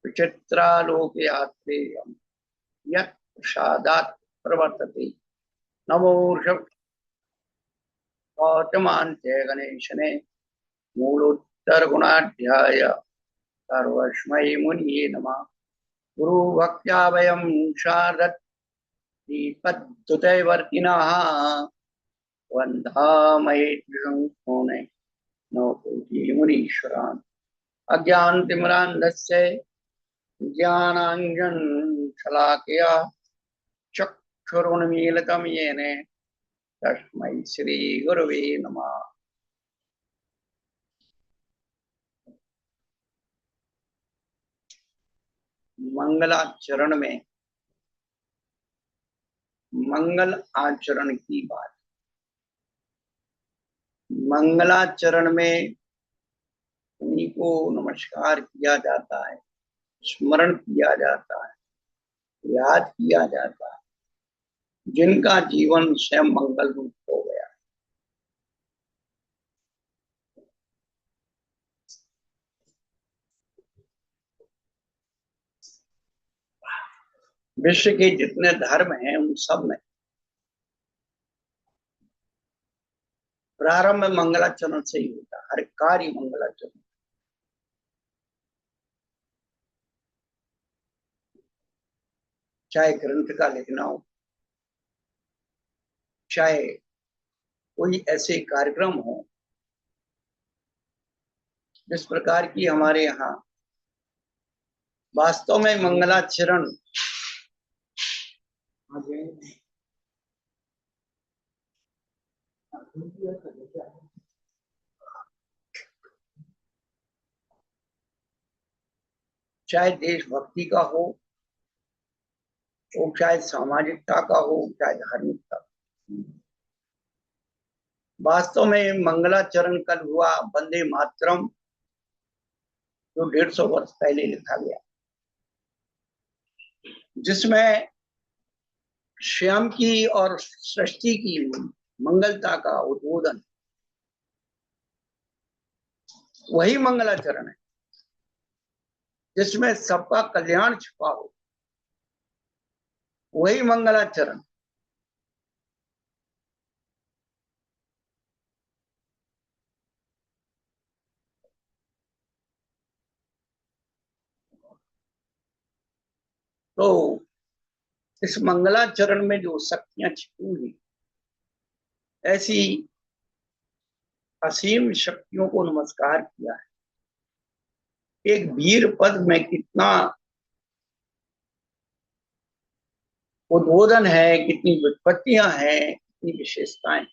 विचित्रालोकयात्रेयं यत् प्रसादात् प्रवर्तते। नमोर्ष गौतमान्त्य गणेशने मूलोत्तर गुणाध्याय सर्वस्मै मुनिये नमः। गुरु भक्त्या वयं शारदत् दीपद्युतैवर्तिनः वन्दामहे त्रिशङ्कुने नौकोटि मुनीश्वरान्। अज्ञानतिमिरान्धस्य ज्ञानाञ्जनशलाकया चक्षुरुन्मीलितं येन तस्मै श्रीगुरवे नमः। मंगलाचरण में मंगल आचरण की बात। मंगलाचरण में उन्हीं को नमस्कार किया जाता है, स्मरण किया जाता है, याद किया जाता है जिनका जीवन स्वयं मंगल रूप हो गया। विश्व के जितने धर्म हैं उन सब में प्रारंभ मंगलाचरण से ही होता है। हर कार्य मंगलाचरण। चाहे ग्रंथ का लिखना हो, चाहे कोई ऐसे कार्यक्रम हो जिस प्रकार की हमारे यहाँ वास्तव में मंगलाचरण चाहे देशभक्ति का हो, और चाहे सामाजिकता का हो, चाहे धार्मिकता। वास्तव में मंगलाचरण कल हुआ वंदे मातरम, जो 150 वर्ष पहले लिखा गया, जिसमें स्वयं की और सृष्टि की मंगलता का उद्बोधन, वही मंगलाचरण है जिसमें सबका कल्याण छुपा हो, वही मंगलाचरण। तो इस मंगलाचरण में जो शक्तियां छिपी हुई, ऐसी असीम शक्तियों को नमस्कार किया है। एक वीर पद में कितना उद्बोधन है, कितनी विपत्तियां हैं, कितनी विशेषताएं,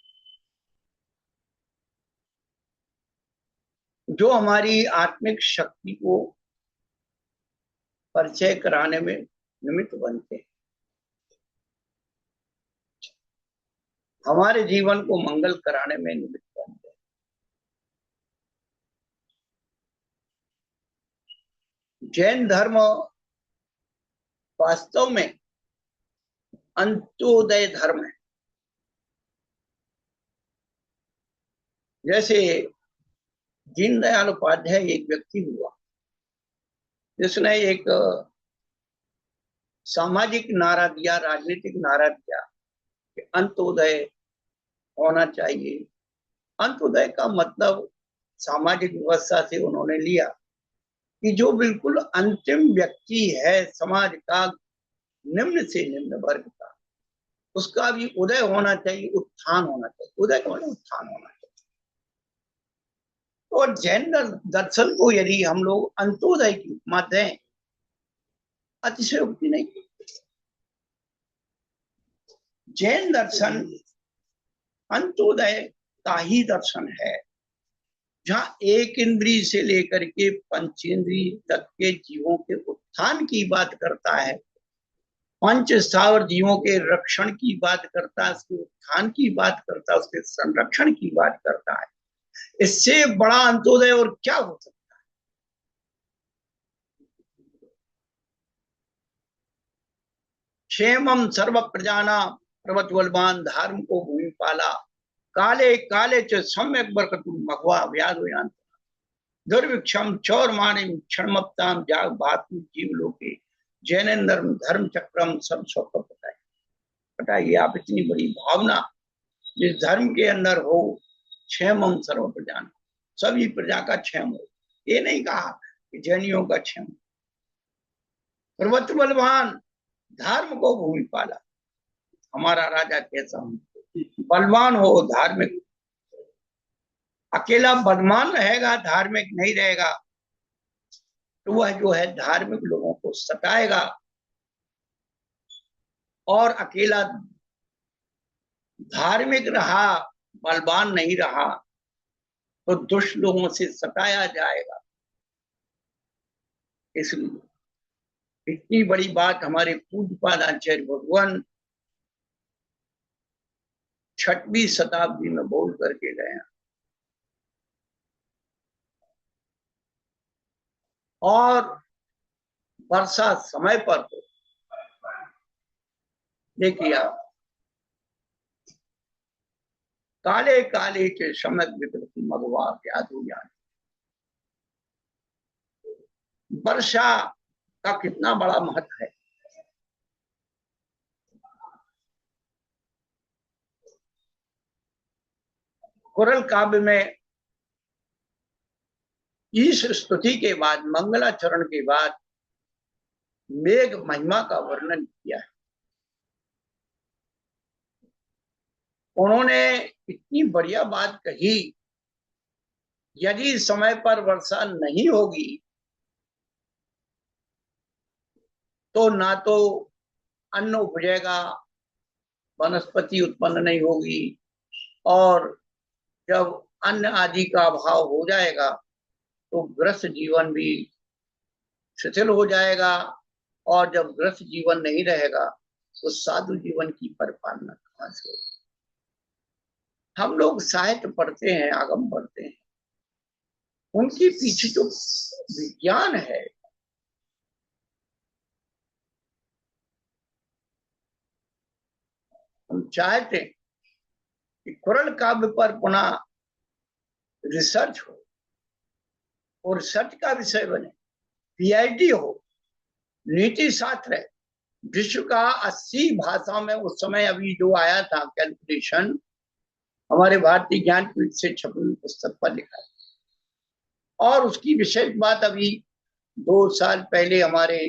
जो हमारी आत्मिक शक्ति को परिचय कराने में निमित्त बनते हैं, हमारे जीवन को मंगल कराने में निमित्त बनते हैं। जैन धर्म वास्तव में अंत्योदय धर्म है। जैसे दीनदयाल उपाध्याय एक व्यक्ति हुआ जिसने एक सामाजिक नारा दिया, राजनीतिक नारा दिया कि अंत्योदय होना चाहिए। अंत्योदय का मतलब सामाजिक व्यवस्था से उन्होंने लिया कि जो बिल्कुल अंतिम व्यक्ति है समाज का, निम्न से निम्न वर्ग का, उसका भी उदय होना चाहिए, उत्थान होना चाहिए। उदय होना, उत्थान होना चाहिए। और जैन दर्शन को यदि हम लोग अंत्योदय की उपमा दें, अतिशयोक्ति नहीं। जैन दर्शन अंत्योदय का ही दर्शन है, जहां एक इंद्रिय से लेकर के पंचेंद्रिय तक के जीवों के उत्थान की बात करता है, पंच स्थावर जीवों के रक्षण की बात करता है, उसके उत्थान की बात करता है, उसके संरक्षण की बात करता है। इससे बड़ा अंत्योदय और क्या हो सकता है। क्षेमम सर्व प्रजाना प्रवत्वलवान धार्म को भूमि पाला, काले काले च सम्यक बरकतु मघवा व्याधोयांत। दुर्भिक्षम चौरमाणि क्षणमप्ताम जाग भातु जीव लोके जैनेन्द्र धर्म चक्रम सब स्वप्न पटाए। बताइए आप, इतनी बड़ी भावना जिस धर्म के अंदर हो, क्षेमम सर्व प्रजा, सभी प्रजा का क्षेम हो। ये नहीं कहा कि जैनियों का क्षेम। पर्वत बलवान धर्म को भूमि पाला। हमारा राजा कैसा हो, बलवान हो, धार्मिक। अकेला बलवान रहेगा, धार्मिक नहीं रहेगा, तो वह जो है धार्मिक लोगों को सताएगा। और अकेला धार्मिक रहा, बलवान नहीं रहा, तो दुष्ट लोगों से सताया जाएगा। इसलिए इतनी बड़ी बात हमारे पूज्यपाद आचार्य भगवान 6वीं शताब्दी में बोल करके गए हैं। और वर्षा समय पर हो। देखिए आप, काले काले के समय विकृति मगवा क्या दुनिया। वर्षा का कितना बड़ा महत्व है। कुरल काव्य में इस स्तुति के बाद, मंगलाचरण के बाद मेघ महिमा का वर्णन किया है। उन्होंने इतनी बढ़िया बात कही, यदि समय पर वर्षा नहीं होगी तो ना तो अन्न उपजेगा, वनस्पति उत्पन्न नहीं होगी, और जब अन्न आदि का अभाव हो जाएगा तो ग्रस्त जीवन भी शिथिल हो जाएगा। और जब ग्रस्त जीवन नहीं रहेगा तो साधु जीवन की परिपालना कहां से होगी। हम लोग साहित्य पढ़ते हैं, आगम पढ़ते हैं, उनके पीछे जो विज्ञान है, हम चाहते हैं कि कुरल काव्य पर पुनः रिसर्च हो और रिसर्च का विषय बने, पीएचडी हो, नीति शास्त्र है। विश्व का 80 भाषा में उस समय अभी जो आया था कैलकुलेशन, हमारे भारतीय ज्ञानपीठ से छपी पुस्तक पर लिखा है। और उसकी विशेष बात, अभी 2 साल पहले हमारे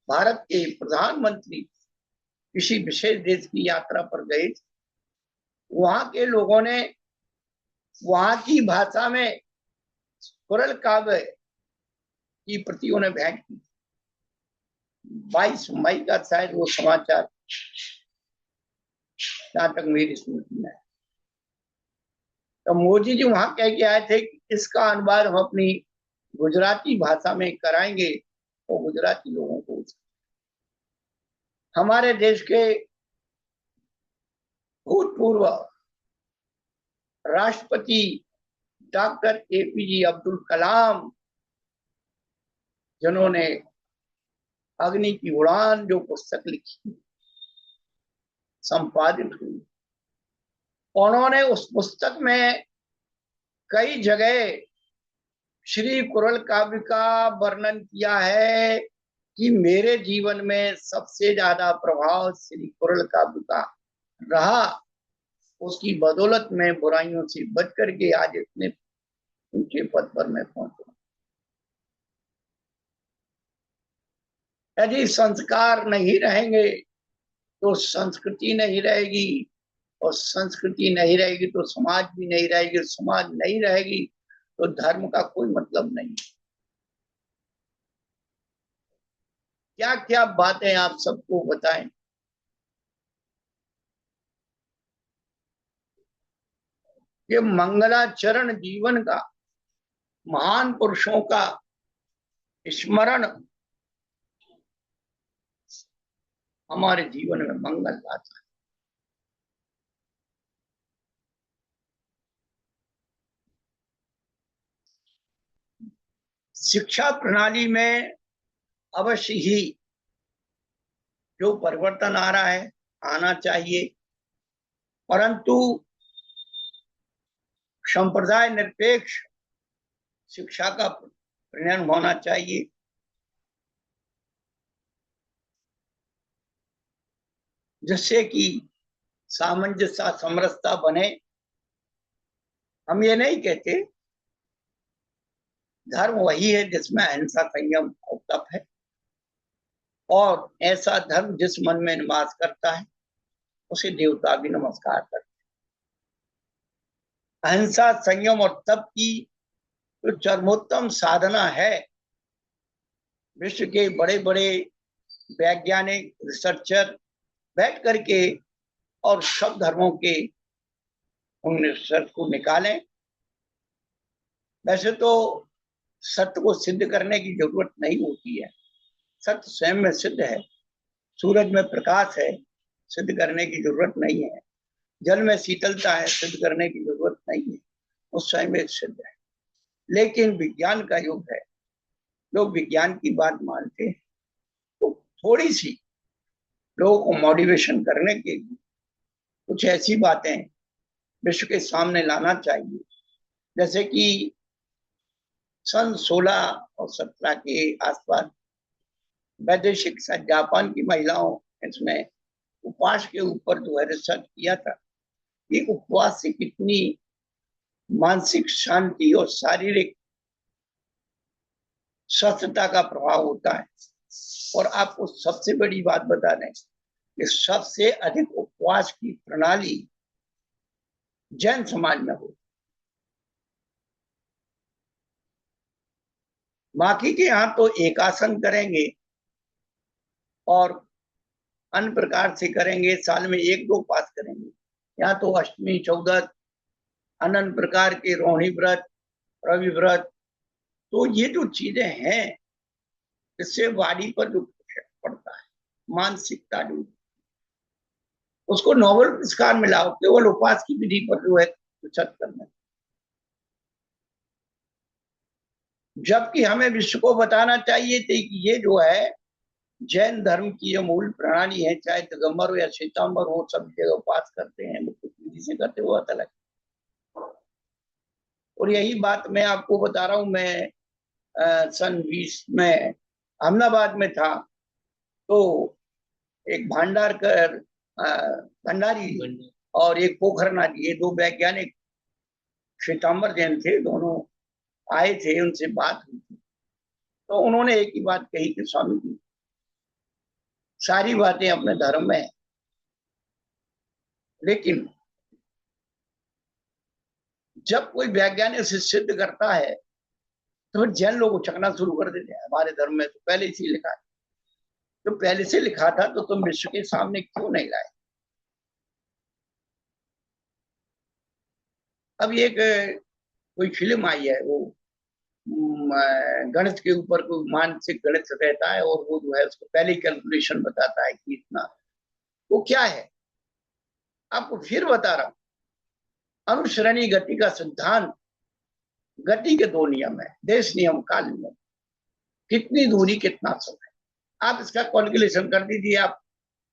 भारत के प्रधानमंत्री किसी विशेष देश की यात्रा पर गए, वहां के लोगों ने वहां की भाषा में कुरल काव्य की प्रति उन्हें भेंट की। 22 मई का शायद वो समाचार, जहां तक मेरी स्मृति में। तो मोदी जी वहां कह के आए थे कि इसका अनुवाद हम अपनी गुजराती भाषा में कराएंगे और गुजराती लोगों को। हमारे देश के भूतपूर्व राष्ट्रपति डॉक्टर एपीजे अब्दुल कलाम, जिन्होंने अग्नि की उड़ान जो पुस्तक लिखी, संपादित हुई, उन्होंने उस पुस्तक में कई जगह श्री कुरल काव्य का वर्णन किया है कि मेरे जीवन में सबसे ज्यादा प्रभाव श्री कुरल काव्य का रहा। उसकी बदौलत में बुराइयों से बच करके आज इतने ऊंचे पद पर मैं पहुंचा। यदि संस्कार नहीं रहेंगे तो संस्कृति नहीं रहेगी, और संस्कृति नहीं रहेगी तो समाज भी नहीं रहेगी, समाज नहीं रहेगी तो धर्म का कोई मतलब नहीं। क्या क्या बातें आप सबको बताएं। ये मंगलाचरण जीवन का, महान पुरुषों का स्मरण हमारे जीवन में मंगल लाता है। शिक्षा प्रणाली में अवश्य ही जो परिवर्तन आ रहा है, आना चाहिए, परंतु संप्रदाय निरपेक्ष शिक्षा का प्रनयन होना चाहिए। जिससे कि सामंजस्य समरसता बने। हम ये नहीं कहते, धर्म वही है जिसमें अहिंसा, संयम और तप है, और ऐसा धर्म जिस मन में निवास करता है उसे देवता भी नमस्कार करते हैं। अहिंसा, संयम और तप की जो चरमोत्तम साधना है, विश्व के बड़े बड़े वैज्ञानिक रिसर्चर बैठ करके और सब धर्मों के उन रिसर्च को निकालें। वैसे तो सत्य को सिद्ध करने की जरूरत नहीं होती है, सत्य स्वयं में सिद्ध है। सूरज में प्रकाश है, सिद्ध करने की जरूरत नहीं है। जल में शीतलता है, सिद्ध करने की जरूरत नहीं है, वो स्वयं में सिद्ध है। लेकिन विज्ञान का युग है, लोग विज्ञान की बात मानते हैं, तो थोड़ी सी लोगों को मोटिवेशन करने के लिए कुछ ऐसी बातें विश्व के सामने लाना चाहिए। जैसे कि सन 16 और 17 के आसपास वैदेशिक जापान की महिलाओं इसमें उपवास के ऊपर जो है रिसर्च किया था कि उपवास से कितनी मानसिक शांति और शारीरिक स्वस्थता का प्रभाव होता है। और आपको सबसे बड़ी बात बता दें कि सबसे अधिक उपवास की प्रणाली जैन समाज में हो। बाकी के यहाँ तो एक आसन करेंगे और अन्य प्रकार से करेंगे, साल में एक दो उपवास करेंगे। यहाँ तो अष्टमी, चौदह, अनंत प्रकार के रोहिणी व्रत, रवि व्रत, तो ये जो चीजें हैं इससे बॉडी पर जो पड़ता है, मानसिकता जो, उसको नोबेल पुरस्कार मिला केवल उपवास की विधि पर जो है रिसर्च करना। जबकि हमें विश्व को बताना चाहिए थी कि ये जो है जैन धर्म की जो मूल प्रणाली है, चाहे दिगंबर हो या श्वेतांबर हो, सब जगह उपवास करते हैं, मुख्य विधि से करते हो अलग। और यही बात मैं आपको बता रहा हूँ। मैं सन 20 में अहमदाबाद में था, तो एक भांडारकर भंडारी और एक पोखरनाथ, ये दो वैज्ञानिक श्वेतांबर जैन थे, दोनों आए थे, उनसे बात हुई थी। तो उन्होंने एक ही बात कही कि स्वामी जी, सारी बातें अपने धर्म में है, लेकिन जब कोई वैज्ञानिक से सिद्ध करता है तो फिर जैन लोग उचकना शुरू कर देते हैं, हमारे धर्म में तो पहले से लिखा है। तो पहले से लिखा था तो तुम विश्व के सामने क्यों नहीं लाए? अब एक कोई फिल्म आई है, वो गणित के ऊपर कोई मानसिक गणित रहता है, और वो जो है उसको पहले ही कैलकुलेशन बताता है कि इतना। वो क्या है आपको फिर बता रहा हूं। अनुसरणीय गति का सिद्धांत, गति के दो नियम है, देश नियम, काल नियम। कितनी दूरी, कितना समय, आप इसका कैलकुलेशन कर दीजिए। आप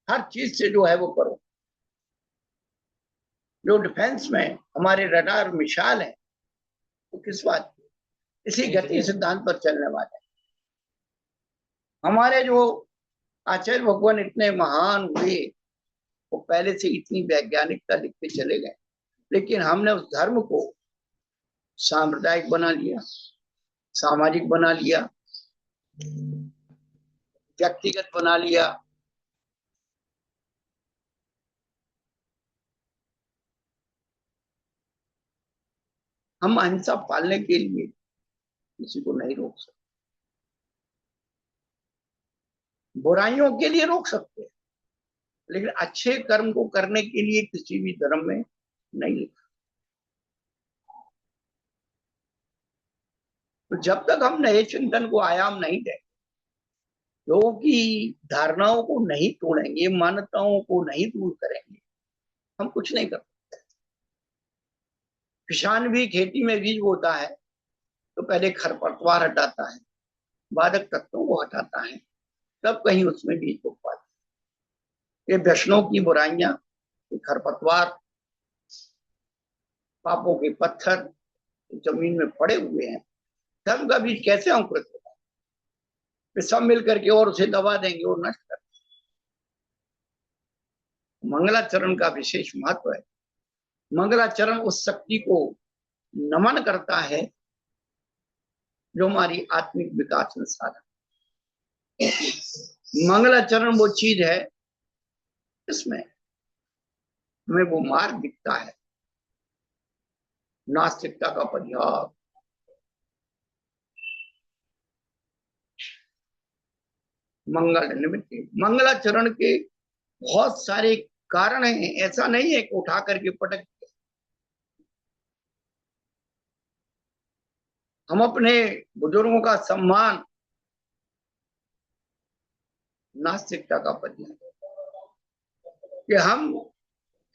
हर चीज से जो है वो करो। जो डिफेंस में हमारे रडार मिसाइल है वो किस बात की? इसी गति सिद्धांत पर चलने वाले हैं। हमारे जो आचार्य भगवान इतने महान हुए, वो पहले से इतनी वैज्ञानिकता लिखते चले गए, लेकिन हमने उस धर्म को सांप्रदायिक बना लिया, सामाजिक बना लिया, व्यक्तिगत बना लिया। हम अहिंसा पालने के लिए किसी को नहीं रोक सकते, बुराइयों के लिए रोक सकते हैं, लेकिन अच्छे कर्म को करने के लिए किसी भी धर्म में नहीं लिखा। तो जब तक हम नए चिंतन को आयाम नहीं देंगे, लोगों की धारणाओं को नहीं तोड़ेंगे, मान्यताओं को नहीं दूर करेंगे, हम कुछ नहीं कर सकते। किसान भी खेती में बीज बोता है तो पहले खरपतवार हटाता है, बाधक तत्वों को हटाता है, तब कहीं उसमें बीज बो पाता है। ये व्यसनों की बुराइयां, खरपतवार, पापों के पत्थर जमीन में पड़े हुए हैं, धर्म का बीज कैसे अंकुरित होगा? वे सब मिल करके और उसे दबा देंगे और नष्ट कर। मंगलाचरण का विशेष महत्व है। मंगलाचरण उस शक्ति को नमन करता है जो हमारी आत्मिक विकास में साधन। मंगलाचरण वो चीज है इसमें हमें वो मार्ग दिखता है, नास्तिकता का परिहार, मंगल निमित्त। मंगलाचरण के बहुत सारे कारण हैं, ऐसा नहीं है कि उठा करके पटक दिया। हम अपने बुजुर्गों का सम्मान नास्तिकता का परिहार, कि हम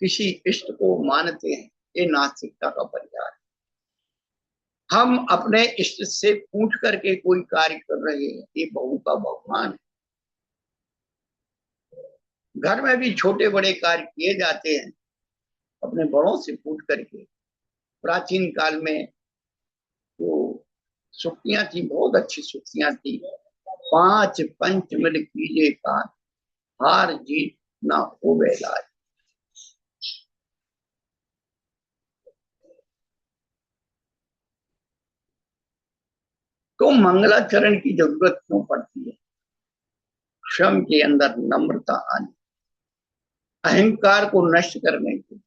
किसी इष्ट को मानते हैं, ये नास्तिकता का परिहार। हम अपने इष्ट से पूछ करके कोई कार्य कर रहे हैं, ये बहु का बहुमान है। घर में भी छोटे बड़े कार्य किए जाते हैं अपने बड़ों से पूछ करके। प्राचीन काल में तो सुक्तियां थी, बहुत अच्छी सुक्तियां थी। 5 पंच मिल कीजिए का, हार जीत ना हो लाज। तो मंगलाचरण की जरूरत क्यों पड़ती है? स्वयं के अंदर नम्रता आनी, अहंकार को नष्ट करने के लिए,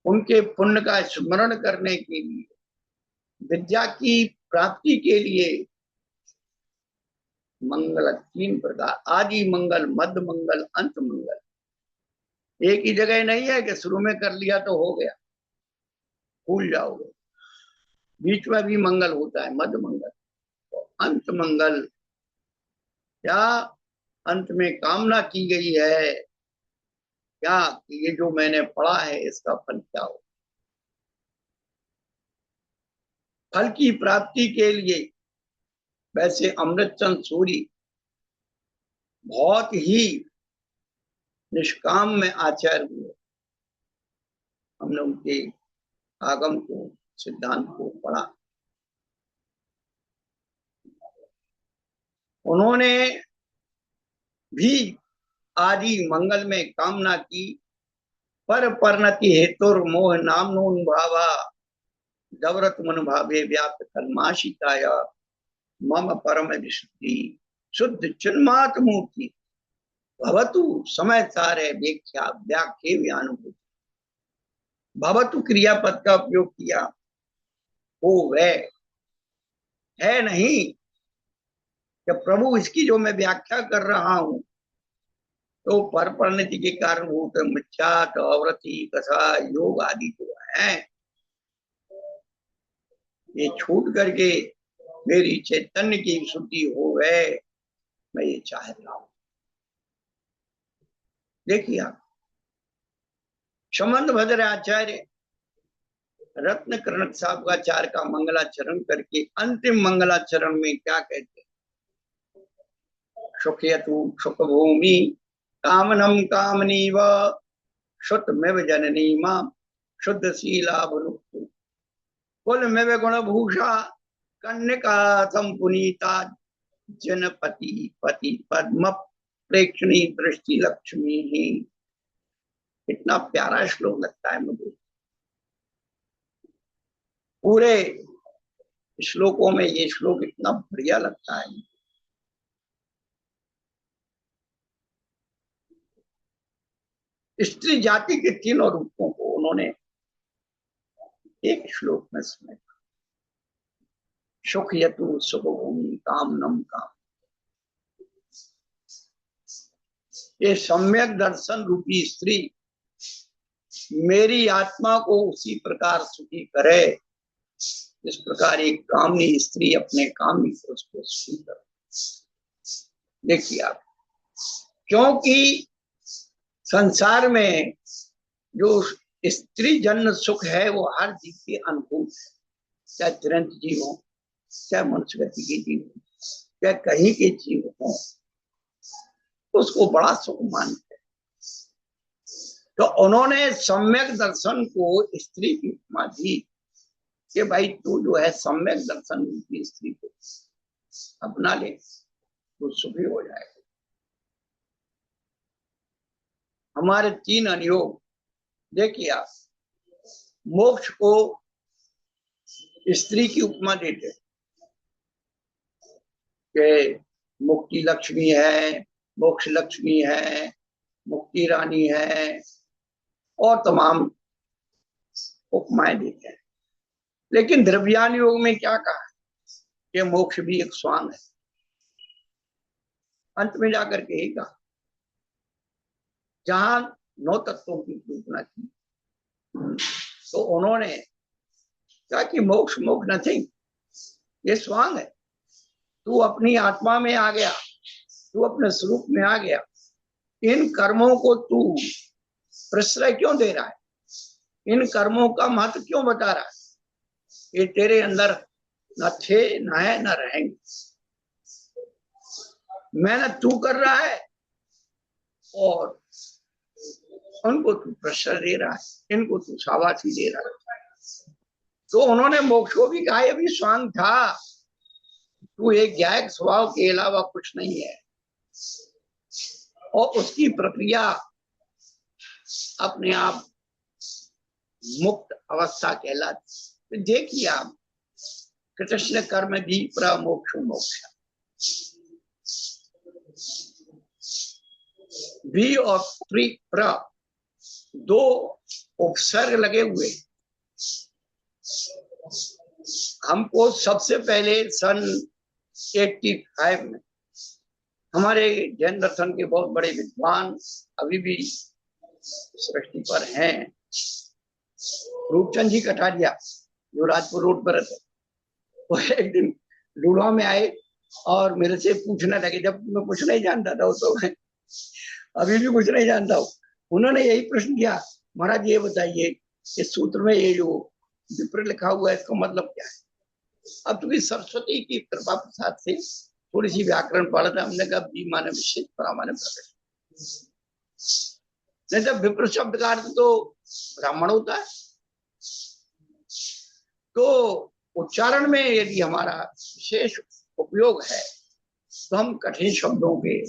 उनके पुण्य का स्मरण करने के लिए, विद्या की प्राप्ति के लिए। मंगल 3 प्रकार, आदि मंगल, मध्य मंगल, अंत मंगल। एक ही जगह नहीं है कि शुरू में कर लिया तो हो गया, भूल जाओगे। बीच में भी मंगल होता है, मध्य मंगल। तो अंत मंगल, क्या अंत में कामना की गई है क्या कि ये जो मैंने पढ़ा है इसका फल क्या हो? फल की प्राप्ति के लिए वैसे अमृतचंद सूरी बहुत ही निष्काम में आचार्य हुए। हमने उनके आगम को, सिद्धांत को पढ़ा। उन्होंने भी आदि मंगल में कामना की, पर परनति हेतुर मोह नामनोन भावा, जवरत मन भावे व्याप्त कलमाशिताया, मम परम विशुद्धि शुद्ध चिन्मात मूर्ति भवतु समय सारे व्याख्या व्याख्या अनुभूति। भवतु क्रियापद का उपयोग किया, वो वह है नहीं कि प्रभु इसकी जो मैं व्याख्या कर रहा हूं तो पर परिणति के कारण वो तो मिथ्या, अवृत्ति, कथा, योग आदि जो है ये छूट करके मेरी चैतन्य की शुद्धि हो गए, मैं ये चाह रहा हूं। देखिए आप समंत भद्र आचार्य रत्न कर्णक साहब का चार का मंगलाचरण करके अंतिम मंगलाचरण में क्या कहते हैं? सुखयतु सुख भूमि कामनम कामनीव श्रुतमेव जननी मां शुद्ध शीला भुनुक्तु कुल में गुण भूषा कन्यका संपुनीता जनपति पति पद्म प्रेक्षणी दृष्टि लक्ष्मी ही। इतना प्यारा श्लोक लगता है मुझे। पूरे श्लोकों में ये श्लोक इतना बढ़िया लगता है। स्त्री जाति के तीनों रूपों को उन्होंने एक श्लोक में समेटा। सुख यतु सुख भूमि कामनम काम, ये सम्यक दर्शन रूपी स्त्री मेरी आत्मा को उसी प्रकार सुखी करे इस प्रकार एक कामनी स्त्री अपने कामनी पुरुष को सुखी करे। देखिए आप, क्योंकि संसार में जो स्त्री जन्म सुख है वो हर जीव के अनुकूल है, चाहे तुरंत जीव हो, चाहे मनुष्य गति के जीव हो, चाहे कहीं के जीव हो, उसको बड़ा सुख मानते हैं। तो उन्होंने सम्यक दर्शन को स्त्री की उपमा दी कि भाई तू जो है सम्यक दर्शन रूपी स्त्री को अपना ले, तो सुखी हो जाएगा। हमारे 3 अनुयोग देखिए आप, मोक्ष को स्त्री की उपमा देते कि मुक्ति लक्ष्मी है, मोक्ष लक्ष्मी है, मुक्ति रानी है, और तमाम उपमाएं देते हैं। लेकिन द्रव्यान योग में क्या कहा है कि मोक्ष भी एक स्वांग है। अंत में जाकर के ही कहा, जहां 9 तत्वों की कल्पना की, तो उन्होंने कहा कि मोक्ष मोक्ष नथिंग, ये स्वांग है। तू अपनी आत्मा में आ गया, तू अपने स्वरूप में आ गया, इन कर्मों को तू प्रश्रय क्यों दे रहा है, इन कर्मों का महत्व क्यों बता रहा है? ये तेरे अंदर न थे, न है, न रहेंगे। मेहनत तू कर रहा है और उनको तू प्रश्रय दे रहा है, इनको तू शाबाशी दे रहा है। तो उन्होंने मोक्ष को भी कहा, ये भी स्वांग था, तू एक ज्ञायक स्वभाव के अलावा कुछ नहीं है, और उसकी प्रक्रिया अपने आप मुक्त अवस्था कहलाती। तो देखिए आप, कृष्ण कर्म भी प्रमोक्ष मोक्ष, भी और प्र 2 उपसर्ग लगे हुए। हमको सबसे पहले सन 85 में हमारे जैन दर्शन के बहुत बड़े विद्वान अभी भी सृष्टि पर हैं, रूपचंद जी कटारिया, जो राजपुर रोड पर रहते, वो एक दिन लूड़ा में आए और मेरे से पूछने लगे, जब मैं कुछ नहीं जानता था उस समय, अभी भी कुछ नहीं जानता हूँ। उन्होंने यही प्रश्न किया, महाराज ये बताइए, इस सूत्र में ये जो विप्र लिखा हुआ है, इसका मतलब क्या है? अब चूंकि सरस्वती की कृपा प्रसाद से थोड़ी सी व्याकरण पढ़ा था, हमने कहा बी माने विशेष, परा माने प्रकट। नहीं तो विप्र शब्द का अर्थ तो ब्राह्मण होता है। तो उच्चारण में यदि हमारा विशेष उपयोग है, तो हम कठिन शब्दों के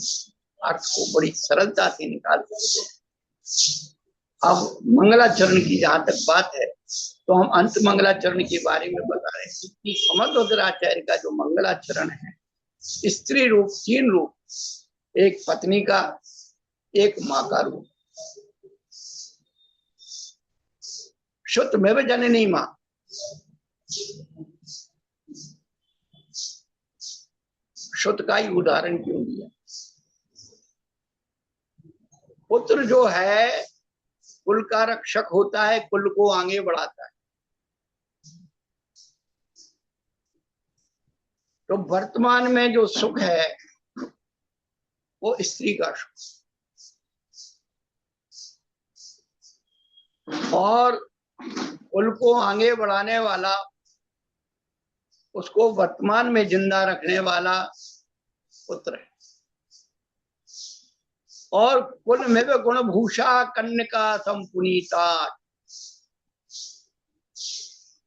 अर्थ को बड़ी सरलता से निकाल सकते हैं। अब मंगलाचरण की जहां तक बात है, तो हम अंत मंगलाचरण के बारे में बता रहे हैं कि समद्राचार्य का जो मंगलाचरण है, स्त्री रूप 3 रूप, एक पत्नी का, एक माँ का रूप, शुद्ध में जननी माँ, शुद्ध का ही उदाहरण क्यों दिया? पुत्र जो है कुल का रक्षक होता है, कुल को आगे बढ़ाता है। तो वर्तमान में जो सुख है वो स्त्री का सुख, और कुल को आगे बढ़ाने वाला, उसको वर्तमान में जिंदा रखने वाला पुत्र है। और कुल में गुण भूषा कन्या संपुनीता,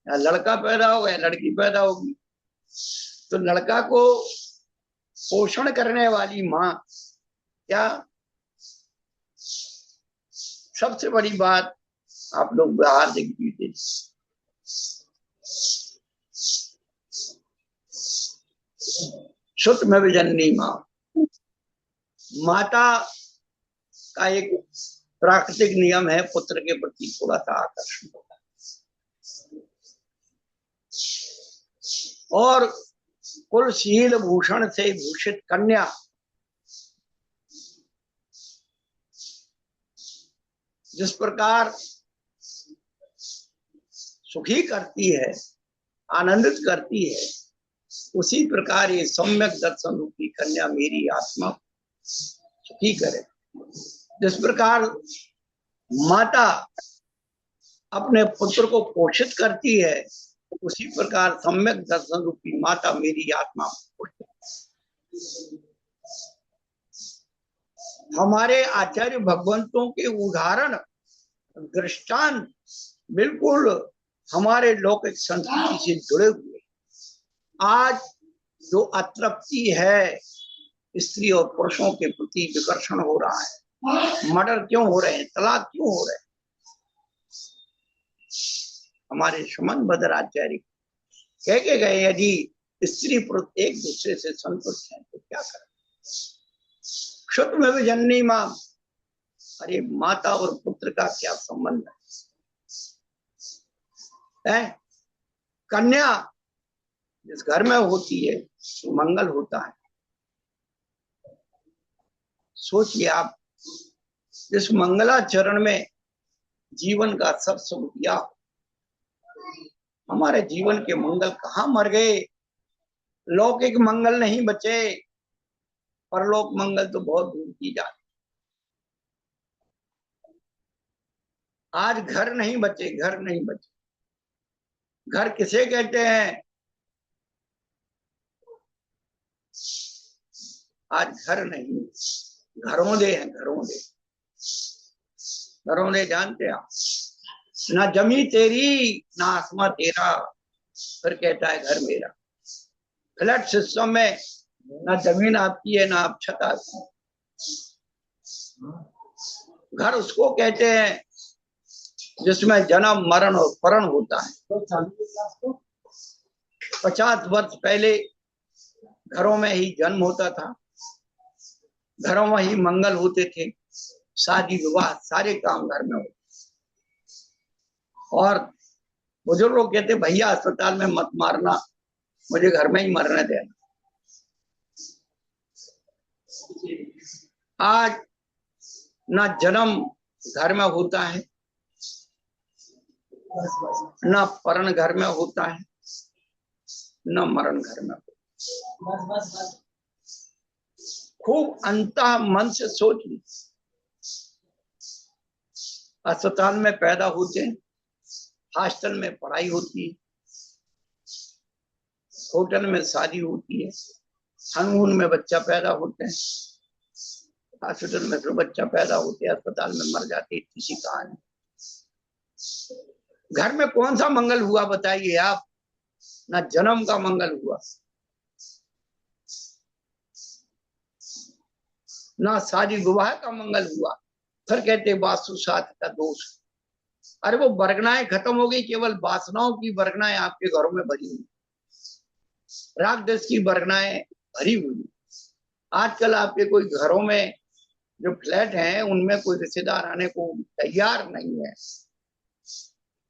लड़का पैदा होगा, लड़की पैदा होगी, तो लड़का को पोषण करने वाली माँ, क्या सबसे बड़ी बात आप लोग बाहर देखिए, शुद्ध में जननी माँ, माता का एक प्राकृतिक नियम है, पुत्र के प्रति थोड़ा सा आकर्षण होता है। और कुलशील भूषण से भूषित कन्या जिस प्रकार सुखी करती है, आनंदित करती है, उसी प्रकार ये सम्यक दर्शन रूपी कन्या मेरी आत्मा सुखी करे। जिस प्रकार माता अपने पुत्र को पोषित करती है, उसी प्रकार सम्यक दर्शन रूपी माता मेरी आत्मा पोषित। हमारे आचार्य भगवंतों के उदाहरण, दृष्टांत बिल्कुल हमारे लौकिक संस्कृति से जुड़े हुए। आज जो अतृप्ति है स्त्री और पुरुषों के प्रति विकर्षण हो रहा है, मर्डर क्यों हो रहे हैं, तलाक क्यों हो रहे हैं, हमारे सुमन भद्राचार्य कह के गए यदि स्त्री पुरुष एक दूसरे से संतुष्ट हैं तो क्या करें। शुद्ध में भी जननी मां, अरे माता और पुत्र का क्या संबंध है? कन्या जिस घर में होती है तो मंगल होता है। सोचिए आप, जिस मंगलाचरण में जीवन का सब सुख दिया, हमारे जीवन के मंगल कहाँ मर गए। लौकिक मंगल नहीं बचे, परलोक मंगल तो बहुत दूर की जाती। आज घर नहीं बचे, घर नहीं बचे। घर किसे कहते हैं? आज घर नहीं, घरोंदे हैं, घरोंदे। घरोंदे जानते हैं आप? ना जमी तेरी ना आसमां तेरा, फिर कहता है घर मेरा। फ्लैट सिस्टम में ना जमीन आपकी है ना आप छत आपकी है। घर उसको कहते हैं जिसमें जन्म मरण और परण होता है। 50 वर्ष पहले घरों में ही जन्म होता था, घरों में ही मंगल होते थे, शादी विवाह सारे काम घर में होते। और बुजुर्ग लोग कहते भैया अस्पताल में मत मारना, मुझे घर में ही मरने देना। आज ना जन्म घर में होता है, ना परण घर में होता है, ना मरण घर में होता है। खूब अंतः मन से सोच ली। अस्पताल में पैदा होते हैं, हॉस्टल में पढ़ाई होती है, होटल में शादी होती है, हनीमून में बच्चा पैदा होते हैं, हॉस्पिटल में फिर बच्चा पैदा होते हैं, अस्पताल में मर जाते हैं। किसी कहानी घर में कौन सा मंगल हुआ बताइए आप? ना जन्म का मंगल हुआ, ना शादी विवाह का मंगल हुआ। फिर कहते वास्तु शास्त्र का दोष। अरे वो वर्गनाएं खत्म हो गई, केवल वासनाओं की वर्गनाएं आपके घरों में भरी हुई, राग देश की वर्गनाएं भरी हुई। आजकल आपके कोई घरों में जो फ्लैट हैं उनमें कोई रिश्तेदार आने को तैयार नहीं है,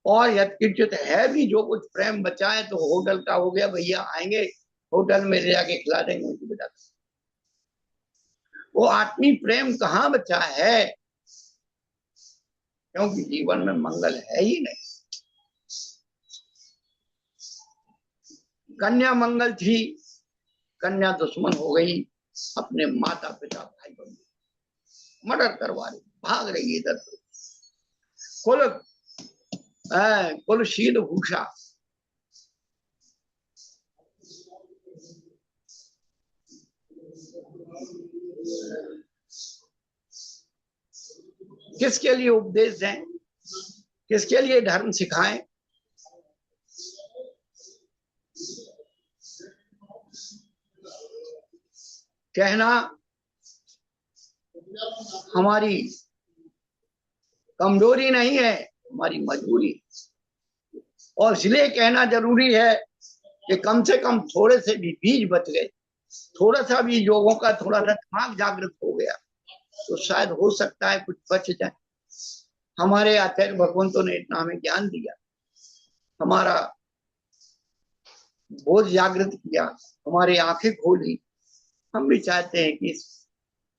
और यथकिंचित है भी जो कुछ प्रेम बचा है तो होटल का हो गया, भैया आएंगे होटल में ले जाके खिला देंगे उनकी बेटा। वो आत्मीय प्रेम कहाँ बचा है? क्योंकि जीवन में मंगल है ही नहीं। कन्या मंगल थी, कन्या दुश्मन हो गई, अपने माता पिता भाई बहन मर्डर करवा रही, भाग रही इधर से। कुल शील भूषा। किसके लिए उपदेश दें, किसके लिए धर्म सिखाएं? कहना हमारी कमजोरी नहीं है, हमारी मजबूरी। और इसलिए कहना जरूरी है कि कम से कम थोड़े से भी बीज बच गए, थोड़ा सा भी लोगों का थोड़ा सा दिमाग जागृत हो गया तो शायद हो सकता है कुछ बच जाए। हमारे आचार्य भगवंतों ने इतना हमें ज्ञान दिया, हमारा बोध जागृत किया, हमारी आंखें खोली। हम भी चाहते हैं कि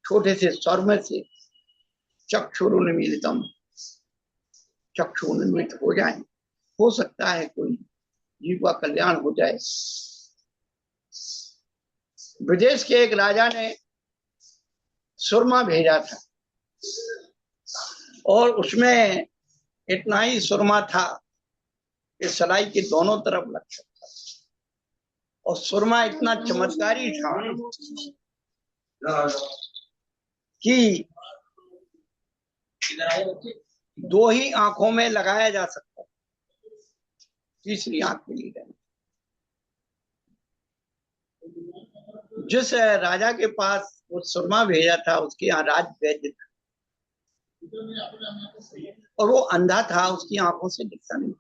छोटे से स्वर में से चक्षुरुन्मीलितम, चक्षुरुन्मिलित हो जाए। हो सकता है कोई जीव का कल्याण हो जाए। विदेश के एक राजा ने सुरमा भेजा था और उसमें इतना ही सुरमा था कि सलाई के दोनों तरफ लग सकता, और सुरमा इतना चमत्कारी था कि 2 ही आंखों में लगाया जा सकता। तीसरी आंख मिली रहने। जिस राजा के पास वो सुरमा भेजा था उसके यहाँ राज वैद्य था, और वो अंधा था, उसकी आंखों से दिखता नहीं।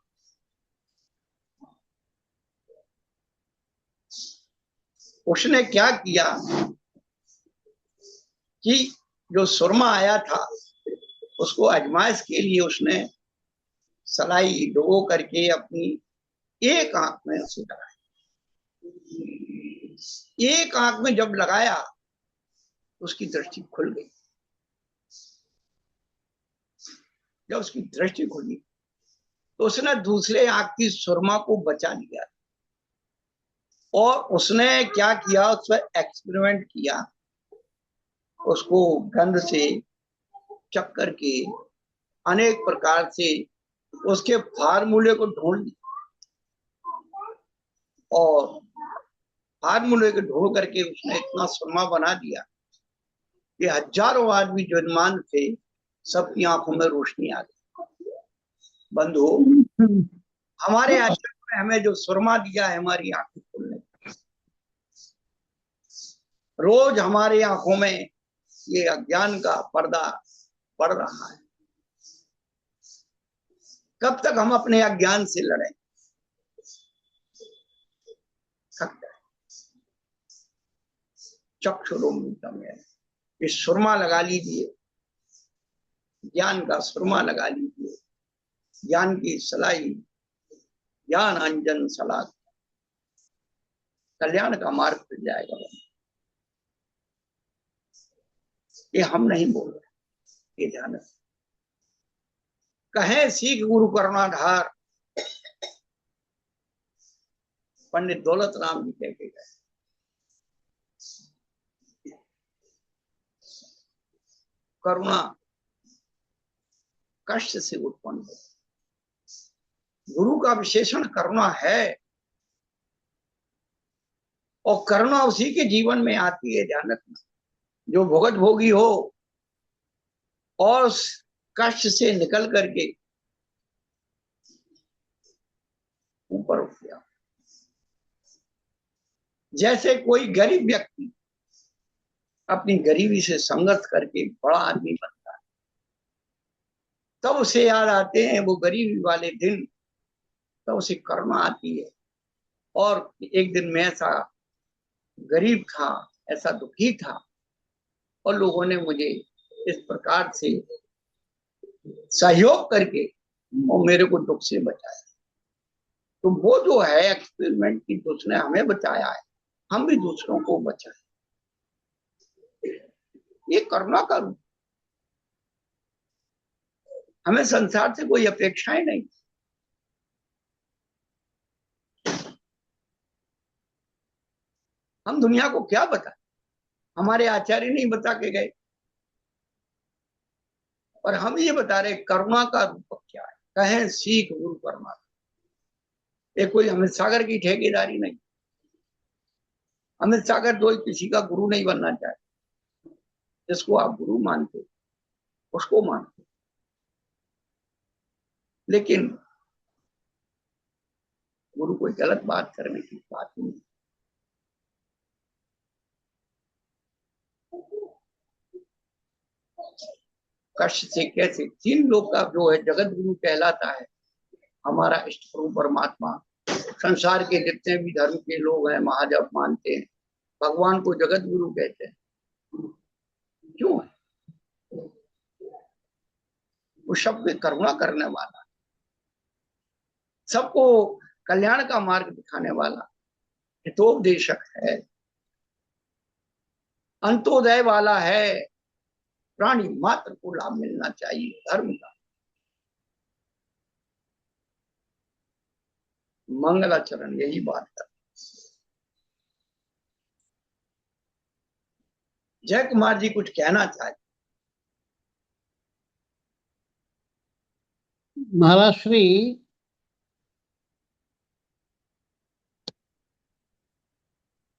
उसने क्या किया कि जो सुरमा आया था उसको आजमाइश के लिए उसने सलाई डुबो करके अपनी एक आंख में उसे लगाया। एक आंख में जब लगाया उसकी दृष्टि खुल गई। जब उसकी दृष्टि खुली तो उसने दूसरे आंख की सुरमा को बचा लिया, और उसने क्या किया, उस पर एक्सपेरिमेंट किया, उसको गंध से चख करके अनेक प्रकार से उसके फार्मूले को ढूंढ लिया, और फार्मूले को ढूंढ करके उसने इतना सुरमा बना दिया कि हजारों आदमी जो मान थे सबकी आंखों में रोशनी आ गई। बंधु, हमारे आश्रम में हमें जो सुरमा दिया है हमारी आंखें खोलने, रोज हमारी आंखों में ये अज्ञान का पर्दा पड़ रहा है। कब तक हम अपने अज्ञान से लड़ें? चक्षुरुन्मिलितम् येन, ये सुरमा लगा लीजिए, ज्ञान का सुरमा लगा लीजिए, ज्ञान की सलाई, ज्ञान अंजन सला, कल्याण का मार्ग खुल जाएगा। ये हम नहीं बोल रहे, ये ध्यान रखें। कहे सीख गुरु करुणाधार, पंडित दौलत राम जी कह के गए। करुणा कष्ट से उत्पन्न हो, गुरु का विशेषण करुणा है, और करुणा उसी के जीवन में आती है, ध्यान रखना, जो भुगत भोगी हो और कष्ट से निकल करके ऊपर उठ गया। जैसे कोई गरीब व्यक्ति अपनी गरीबी से संघर्ष करके बड़ा आदमी बनता है, तब उसे याद आते हैं वो गरीबी वाले दिन, तब उसे करुणा आती है। और एक दिन मैं ऐसा गरीब था, ऐसा दुखी था, और लोगों ने मुझे इस प्रकार से सहयोग करके और मेरे को दुख से बचाया। तो वो जो है एक्सपेरिमेंट की, उसने हमें बचाया है, हम भी दूसरों को बचाए। ये करुणा का रूप। हमें संसार से कोई अपेक्षाएं नहीं। हम दुनिया को क्या बताएं? हमारे आचार्य नहीं बता के गए, और हम ये बता रहे करुणा का रूप क्या है। कहें सीख गुरु करुणा। ये कोई अमित सागर की ठेकेदारी नहीं। अमित सागर कोई किसी का गुरु नहीं बनना चाहे। जिसको आप गुरु मानते उसको मानते, लेकिन गुरु कोई गलत बात करने की बात नहीं। कष्ट से कैसे तीन लोग का जो है जगत गुरु कहलाता है हमारा इष्ट प्रभु परमात्मा। संसार के जितने भी धर्म के लोग हैं महाजप मानते हैं, भगवान को जगत गुरु कहते हैं। क्यों है? वो सब में करुणा करने वाला, सबको कल्याण का मार्ग दिखाने वाला हितोपदेशक है, अंत्योदय वाला है। प्राणी मात्र को लाभ मिलना चाहिए धर्म का। मंगलाचरण यही बात है। जय कुमार जी कुछ कहना चाहे? महाराज श्री,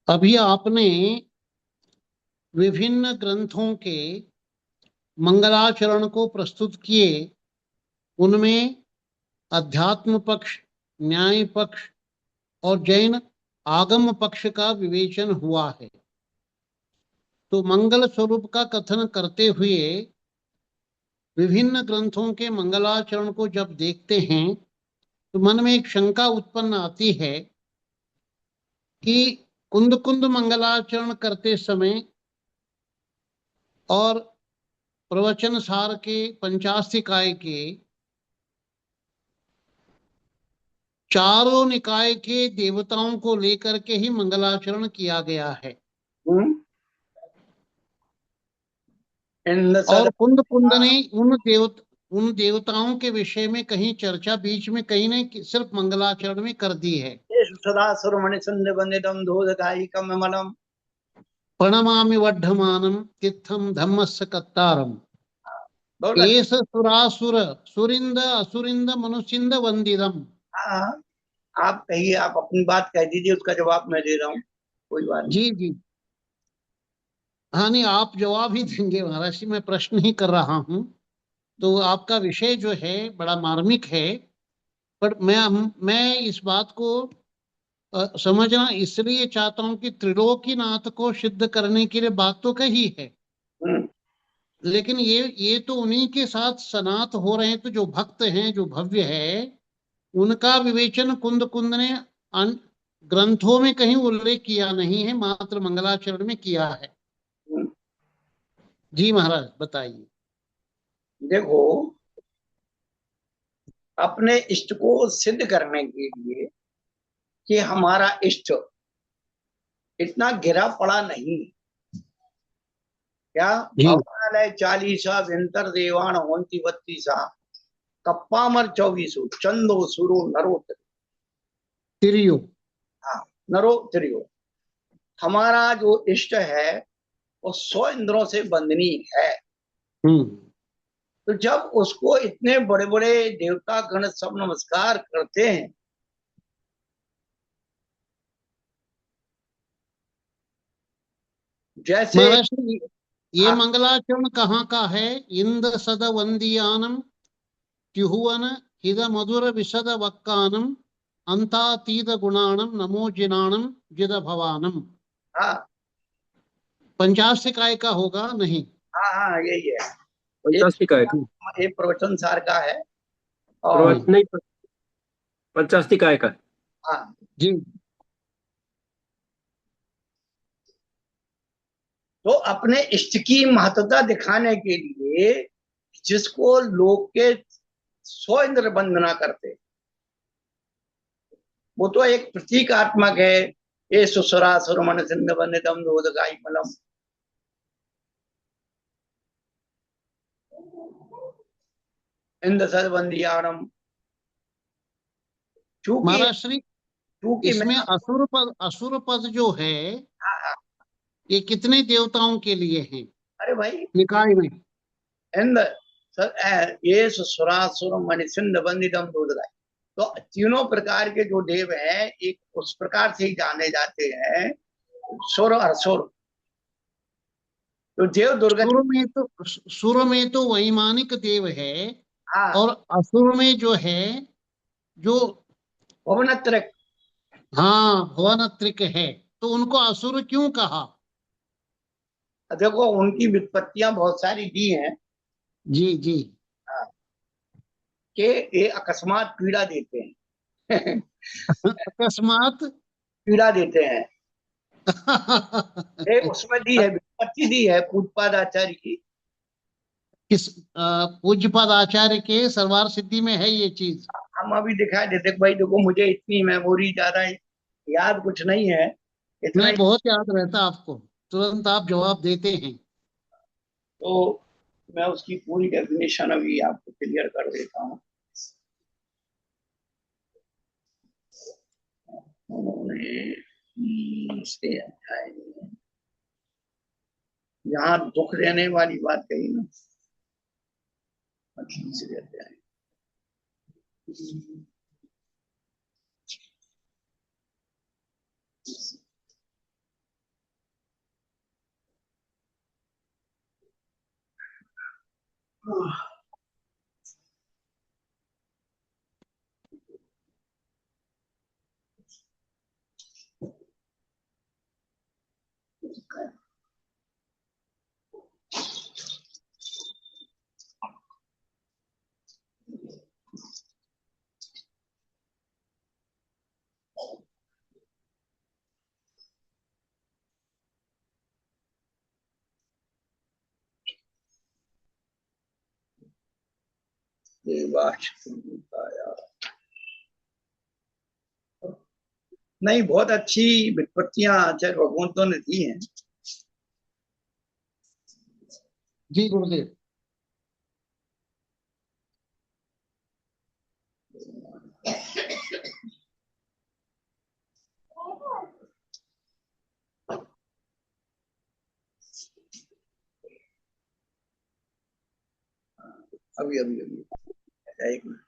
अभी आपने विभिन्न ग्रंथों के मंगलाचरण को प्रस्तुत किए। उनमें अध्यात्म पक्ष, न्याय पक्ष और जैन आगम पक्ष का विवेचन हुआ है। तो मंगल स्वरूप का कथन करते हुए विभिन्न ग्रंथों के मंगलाचरण को जब देखते हैं तो मन में एक शंका उत्पन्न आती है कि कुंद कुंद मंगलाचरण करते समय और प्रवचन सार के पंचास्तिकाय के चारों निकाय के देवताओं को लेकर के ही मंगलाचरण किया गया है। और कुंद कुंद ने उन देवताओं के विषय में कहीं चर्चा बीच में कहीं नहीं सिर्फ मंगलाचरण में कर दी है। सदा सुरमणि संध वंदितम धोदकायिकम अमलम प्रणमामि वड्ढमानं तीर्थम धम्मस्य कत्तारम एष सुरासुर सुरिंद असुरिंद मनुष्यिंद वंदितम। हाँ, आप कहिए, आप अपनी बात कह दीजिए, उसका जवाब मैं दे रहा हूँ, कोई बात नहीं। जी जी, हाँ नहीं, आप जवाब ही देंगे महाराज जी, मैं प्रश्न ही कर रहा हूँ। तो आपका विषय जो है बड़ा मार्मिक है, पर मैं इस बात को समझना इसलिए चाहता हूँ कि त्रिलोकीनाथ को सिद्ध करने के लिए बात तो कही है, लेकिन ये तो उन्हीं के साथ सनात हो रहे हैं। तो जो भक्त हैं, जो भव्य है, उनका विवेचन कुंद कुंद ने ग्रंथों में कहीं उल्लेख किया नहीं है, मात्र मंगलाचरण में किया है। जी महाराज बताइए। देखो, अपने इष्ट को सिद्ध करने के लिए कि हमारा इष्ट इतना गिरा पड़ा नहीं, क्या भवनालय 40 विंतर देवान होंती 32 कप्पामर 24 चंदो सुरो नरो तिरियो। हाँ, नरो तिरियो। हमारा जो इष्ट है वो 100 इंद्रों से बंधनी है। तो जब उसको इतने बड़े बड़े देवता गण सब नमस्कार करते हैं, जैसे महाराज ये मंगलाचरण कहाँ का है? इंद सद वंदियानम त्युहुवन हिद मधुर विशद वक्कानम अंतातीत गुणानम नमो जिनानम जिद भवानम। हाँ पंचास्तिकाय का होगा नहीं? हाँ हाँ, यही है। पंचास्तिकाय ये प्रवचन सार का है और नहीं, पंचास्तिकाय का। हाँ जी। तो अपने इष्ट की महत्वता दिखाने के लिए जिसको लोग के 100 इंद्र वंदना करते, वो तो एक प्रतीकात्मक है। ये सुसुरा सुरमन सिंध वंदितम दोदकाई मलम। इंद सदबंदियाणम। महाराज श्री चूंकि इसमें असुर पद जो है ये कितने देवताओं के लिए है? अरे भाई, निकाय में इंद ये सुसुरासुर मणिसिंध वंदितम दोदकाई, तो तीनों प्रकार के जो देव हैं एक उस प्रकार से ही जाने जाते हैं, सुर और असुर। तो देव दुर्गति सुर में तो वैमानिक देव है, हाँ, और असुर में जो है जो भुवनत्रक, हाँ भुवनत्रिक है, तो उनको असुर क्यों कहा? देखो उनकी व्युत्पत्तियां बहुत सारी दी हैं। जी जी। कि ये अकस्मात पीड़ा देते हैं अकस्मात पीड़ा देते हैं। ये उसमें दी है, व्युत्पत्ति दी है पूजपाद आचार्य की। किस पूज्यपाद आचार्य के सरवार सिद्धि में है ये चीज। हम अभी दिखाई देते भाई, देखो मुझे इतनी मेमोरी ज्यादा याद कुछ नहीं है, इतना नहीं, ही। बहुत याद रहता आपको, तुरंत आप जवाब देते हैं। तो मैं उसकी पूरी डेफिनेशन अभी आपको क्लियर कर देता हूँ। उन्होंने इसके अध्याय में जहाँ दुख देने वाली बात कही ना, तीसरे अध्याय नहीं, बहुत अच्छी विपत्तियां आचार्य भगवंतों ने दी हैं। जी गुरुदेव। अभी अभी अभी एक मिनट।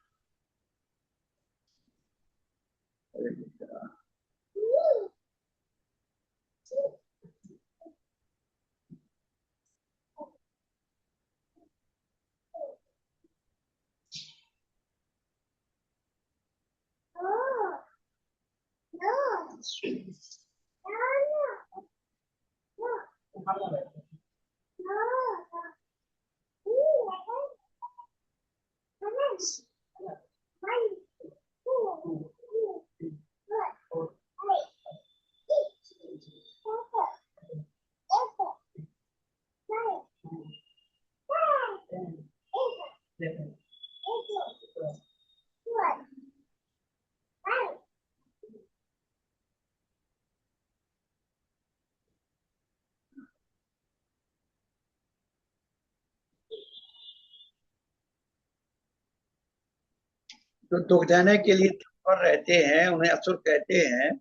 जो दुख देने के लिए तत्पर रहते हैं उन्हें असुर कहते हैं।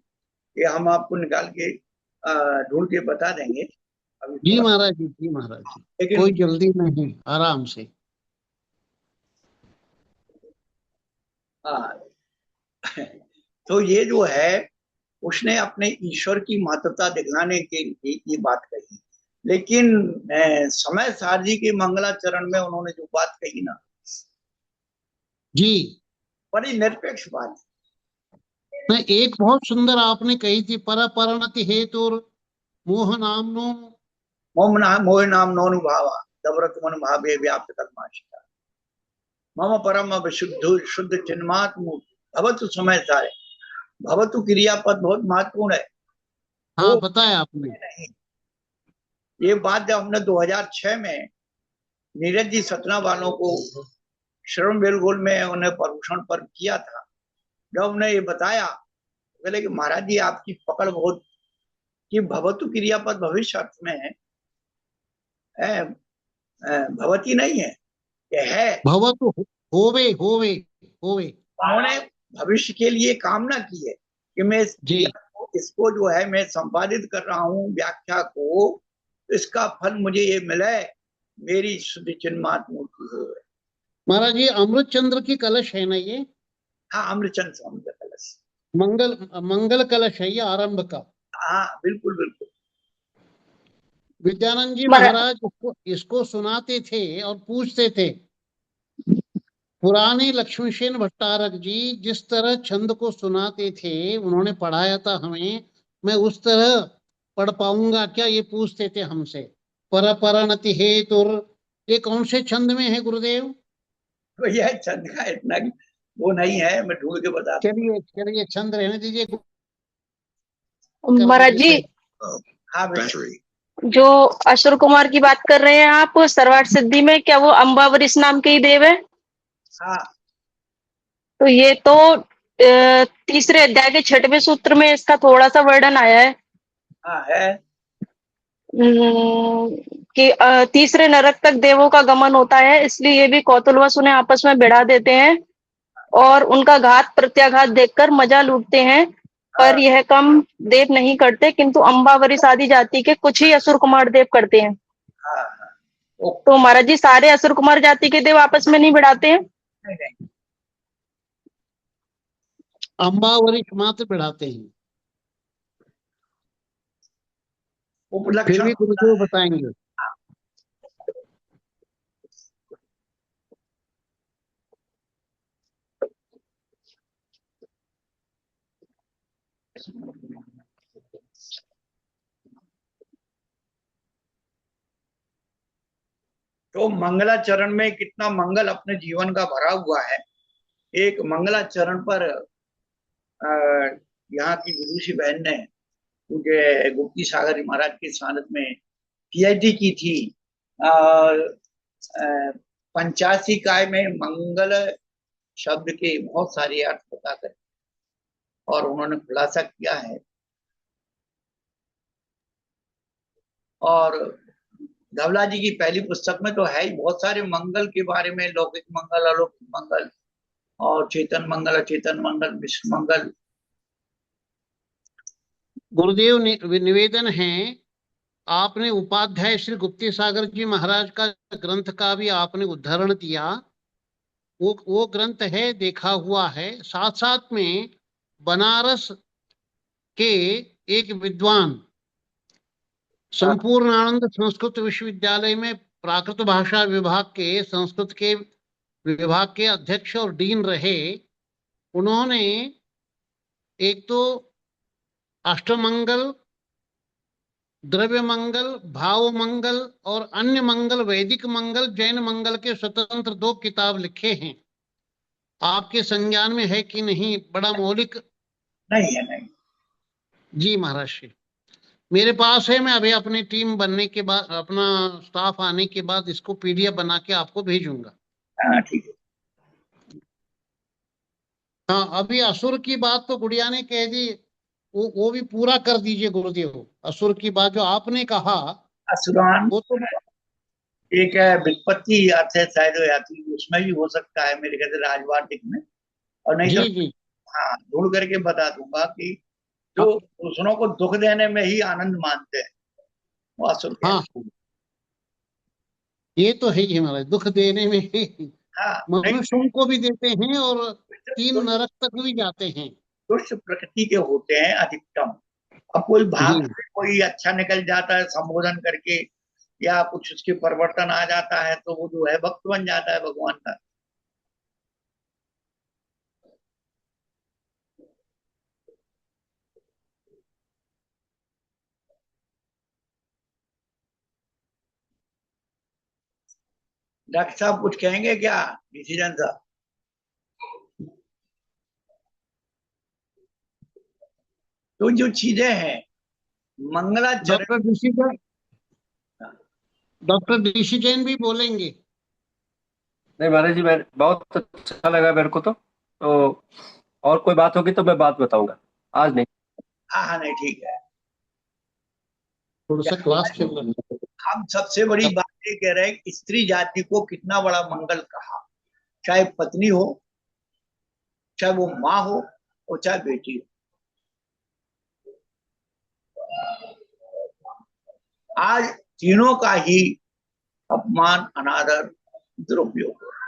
कि हम आपको निकाल के ढूंढ के बता देंगे अभी जी थोड़ा। महाराज जी, जी महाराज जी, लेकिन कोई जल्दी नहीं, आराम से। हाँ, तो ये जो है उसने अपने ईश्वर की महत्वता दिखाने के लिए ये बात कही। लेकिन समय सारजी के मंगलाचरण में उन्होंने जो बात कही ना, जी बड़ी निरपेक्ष बात मैं एक बहुत सुंदर आपने कही थी, पर परिणति हेतु मोह नामनो। है। मोह नाम नौनुभावा दबरत मन भावे व्याप्त कर्माशिता मम परम विशुद्ध शुद्ध चिन्मात्म भवतु समय सारे। भवतु क्रियापद बहुत महत्वपूर्ण है। हाँ वो बताया आपने। नहीं, ये बात जब हमने 2006 में नीरज जी सतना वालों को श्रवण बेलगोल में उन्हें प्रदूषण पर किया था, जब हमने ये बताया, बोले कि महाराज जी आपकी पकड़ बहुत कि भवतु क्रियापद भविष्य अर्थ में है, भवती नहीं है, ये है। भवतु होवे होवे होवे। उन्होंने भविष्य के लिए कामना की है कि मैं इस जी क्रिया को, इसको जो है मैं संपादित कर रहा हूँ व्याख्या को, तो इसका फल मुझे ये मिले, मेरी शुद्ध चिन्मात्मूर्ति हो। महाराज जी, अमृत चंद्र की कलश है ना ये? हाँ, अमृतचंद स्वामी का कलश। मंगल मंगल कलश है ये, आरंभ का। हाँ बिल्कुल बिल्कुल। विद्यानंद जी मरा- महाराज इसको सुनाते थे और पूछते थे। पुराने लक्ष्मीसेन भट्टारक जी जिस तरह छंद को सुनाते थे, उन्होंने पढ़ाया था हमें, मैं उस तरह पढ़ पाऊंगा क्या, ये पूछते थे हमसे। पर परिणति हेतुर, ये कौन से छंद में है गुरुदेव? तो यह छंद का इतना वो नहीं है, मैं ढूंढ के बताता चलिए चलिए, छंद रहने दीजिए। महाराज जी, हूँ। हाँ भाई। जो अशोर कुमार की बात कर रहे हैं आप सर्वार्थ सिद्धि में, क्या वो अम्बावरिश नाम के ही देव है? हाँ तो ये तो तीसरे अध्याय के 6वें सूत्र में इसका थोड़ा सा वर्णन आया है। हाँ है। कि तीसरे नरक तक देवों का गमन होता है, इसलिए ये भी कौतूहलवश उन्हें आपस में भिड़ा देते हैं और उनका घात प्रत्याघात देखकर मजा लूटते हैं। पर यह कम देव नहीं करते, किंतु अम्बावरिश आदि जाति के कुछ ही असुर कुमार देव करते हैं। हाँ हाँ। ओ, तो महाराज जी, सारे असुर कुमार जाति के देव आपस में नहीं भिड़ाते हैं? नहीं नहीं। अम्बावरिश मात्र बढ़ाते हैं, फिर उपलक्षण भी गुरुदेव बताएंगे। तो मंगलाचरण में कितना मंगल अपने जीवन का भरा हुआ है। एक मंगलाचरण पर यहाँ की विदुषी बहन ने मुझे गुप्ती सागर महाराज के सानिध्य में पीएचडी की थी। 85 काय में मंगल शब्द के बहुत सारे अर्थ बताकर और उन्होंने खुलासा किया है। और धवला जी की पहली पुस्तक में तो है ही बहुत सारे मंगल के बारे में, लौकिक मंगल, अलौकिक मंगल और चेतन मंगल, अचेतन मंगल, विश्व मंगल। गुरुदेव निवेदन है, आपने उपाध्याय श्री गुप्ती सागर जी महाराज का ग्रंथ का भी आपने उद्धरण दिया। वो ग्रंथ है, देखा हुआ है। साथ साथ में बनारस के एक विद्वान संपूर्णानंद संस्कृत विश्वविद्यालय में प्राकृत भाषा विभाग के संस्कृत के विभाग के अध्यक्ष और डीन रहे। उन्होंने एक तो अष्टमंगल, द्रव्य मंगल, भाव मंगल और अन्य मंगल, वैदिक मंगल, जैन मंगल के स्वतंत्र 2 किताब लिखे हैं। आपके संज्ञान में है कि नहीं? बड़ा मौलिक। नहीं है, नहीं जी महाराज जी, मेरे पास है। मैं अभी अपनी टीम बनने के बाद, अपना स्टाफ आने के बाद इसको पीडीएफ बना के आपको भेजूंगा। हाँ ठीक है। हाँ, अभी असुर की बात तो गुड़िया ने कह दी, वो भी पूरा कर दीजिए गुरुदेव। असुर की बात जो आपने कहा, असुरान वो तो एक है विपत्ति अर्थ है शायद हो जाती, उसमें भी हो सकता है मेरे ख्याल से राजवाटिक में, और नहीं जी तो जी हाँ ढूंढ करके बता दूंगा कि जो दूसरों को दुख देने में ही आनंद मानते हैं वो असुर हाँ, कहते ये तो है ही महाराज, दुख देने में हैं। हाँ नहीं, मनुष्यों को भी देते हैं और 3 दुष्ट नरक तक भी जाते हैं। दुष्ट प्रकृति के होते हैं अधिकतम। अब कोई जी भाग से कोई अच्छा निकल जाता है संबोधन करके या कुछ उसके परिवर्तन आ जाता है तो वो जो है भक्त बन जाता है भगवान का। डॉक्टर साहब कुछ कहेंगे क्या? डिसीजन साहब, तो जो चीजें हैं मंगलाचरण, डॉक्टर ऋषि जैन भी बोलेंगे। नहीं महाराज जी, मैं बहुत अच्छा लगा मेरे को। तो और कोई बात होगी तो मैं बात बताऊंगा, आज नहीं। हाँ हाँ नहीं ठीक है। थोड़ा सा क्लास चल रहा है। हम सबसे बड़ी बात ये कह रहे हैं कि स्त्री जाति को कितना बड़ा मंगल कहा, चाहे पत्नी हो, चाहे वो माँ हो और चाहे बेटी हो। आज तीनों का ही अपमान, अनादर, दुरुपयोग हो रहा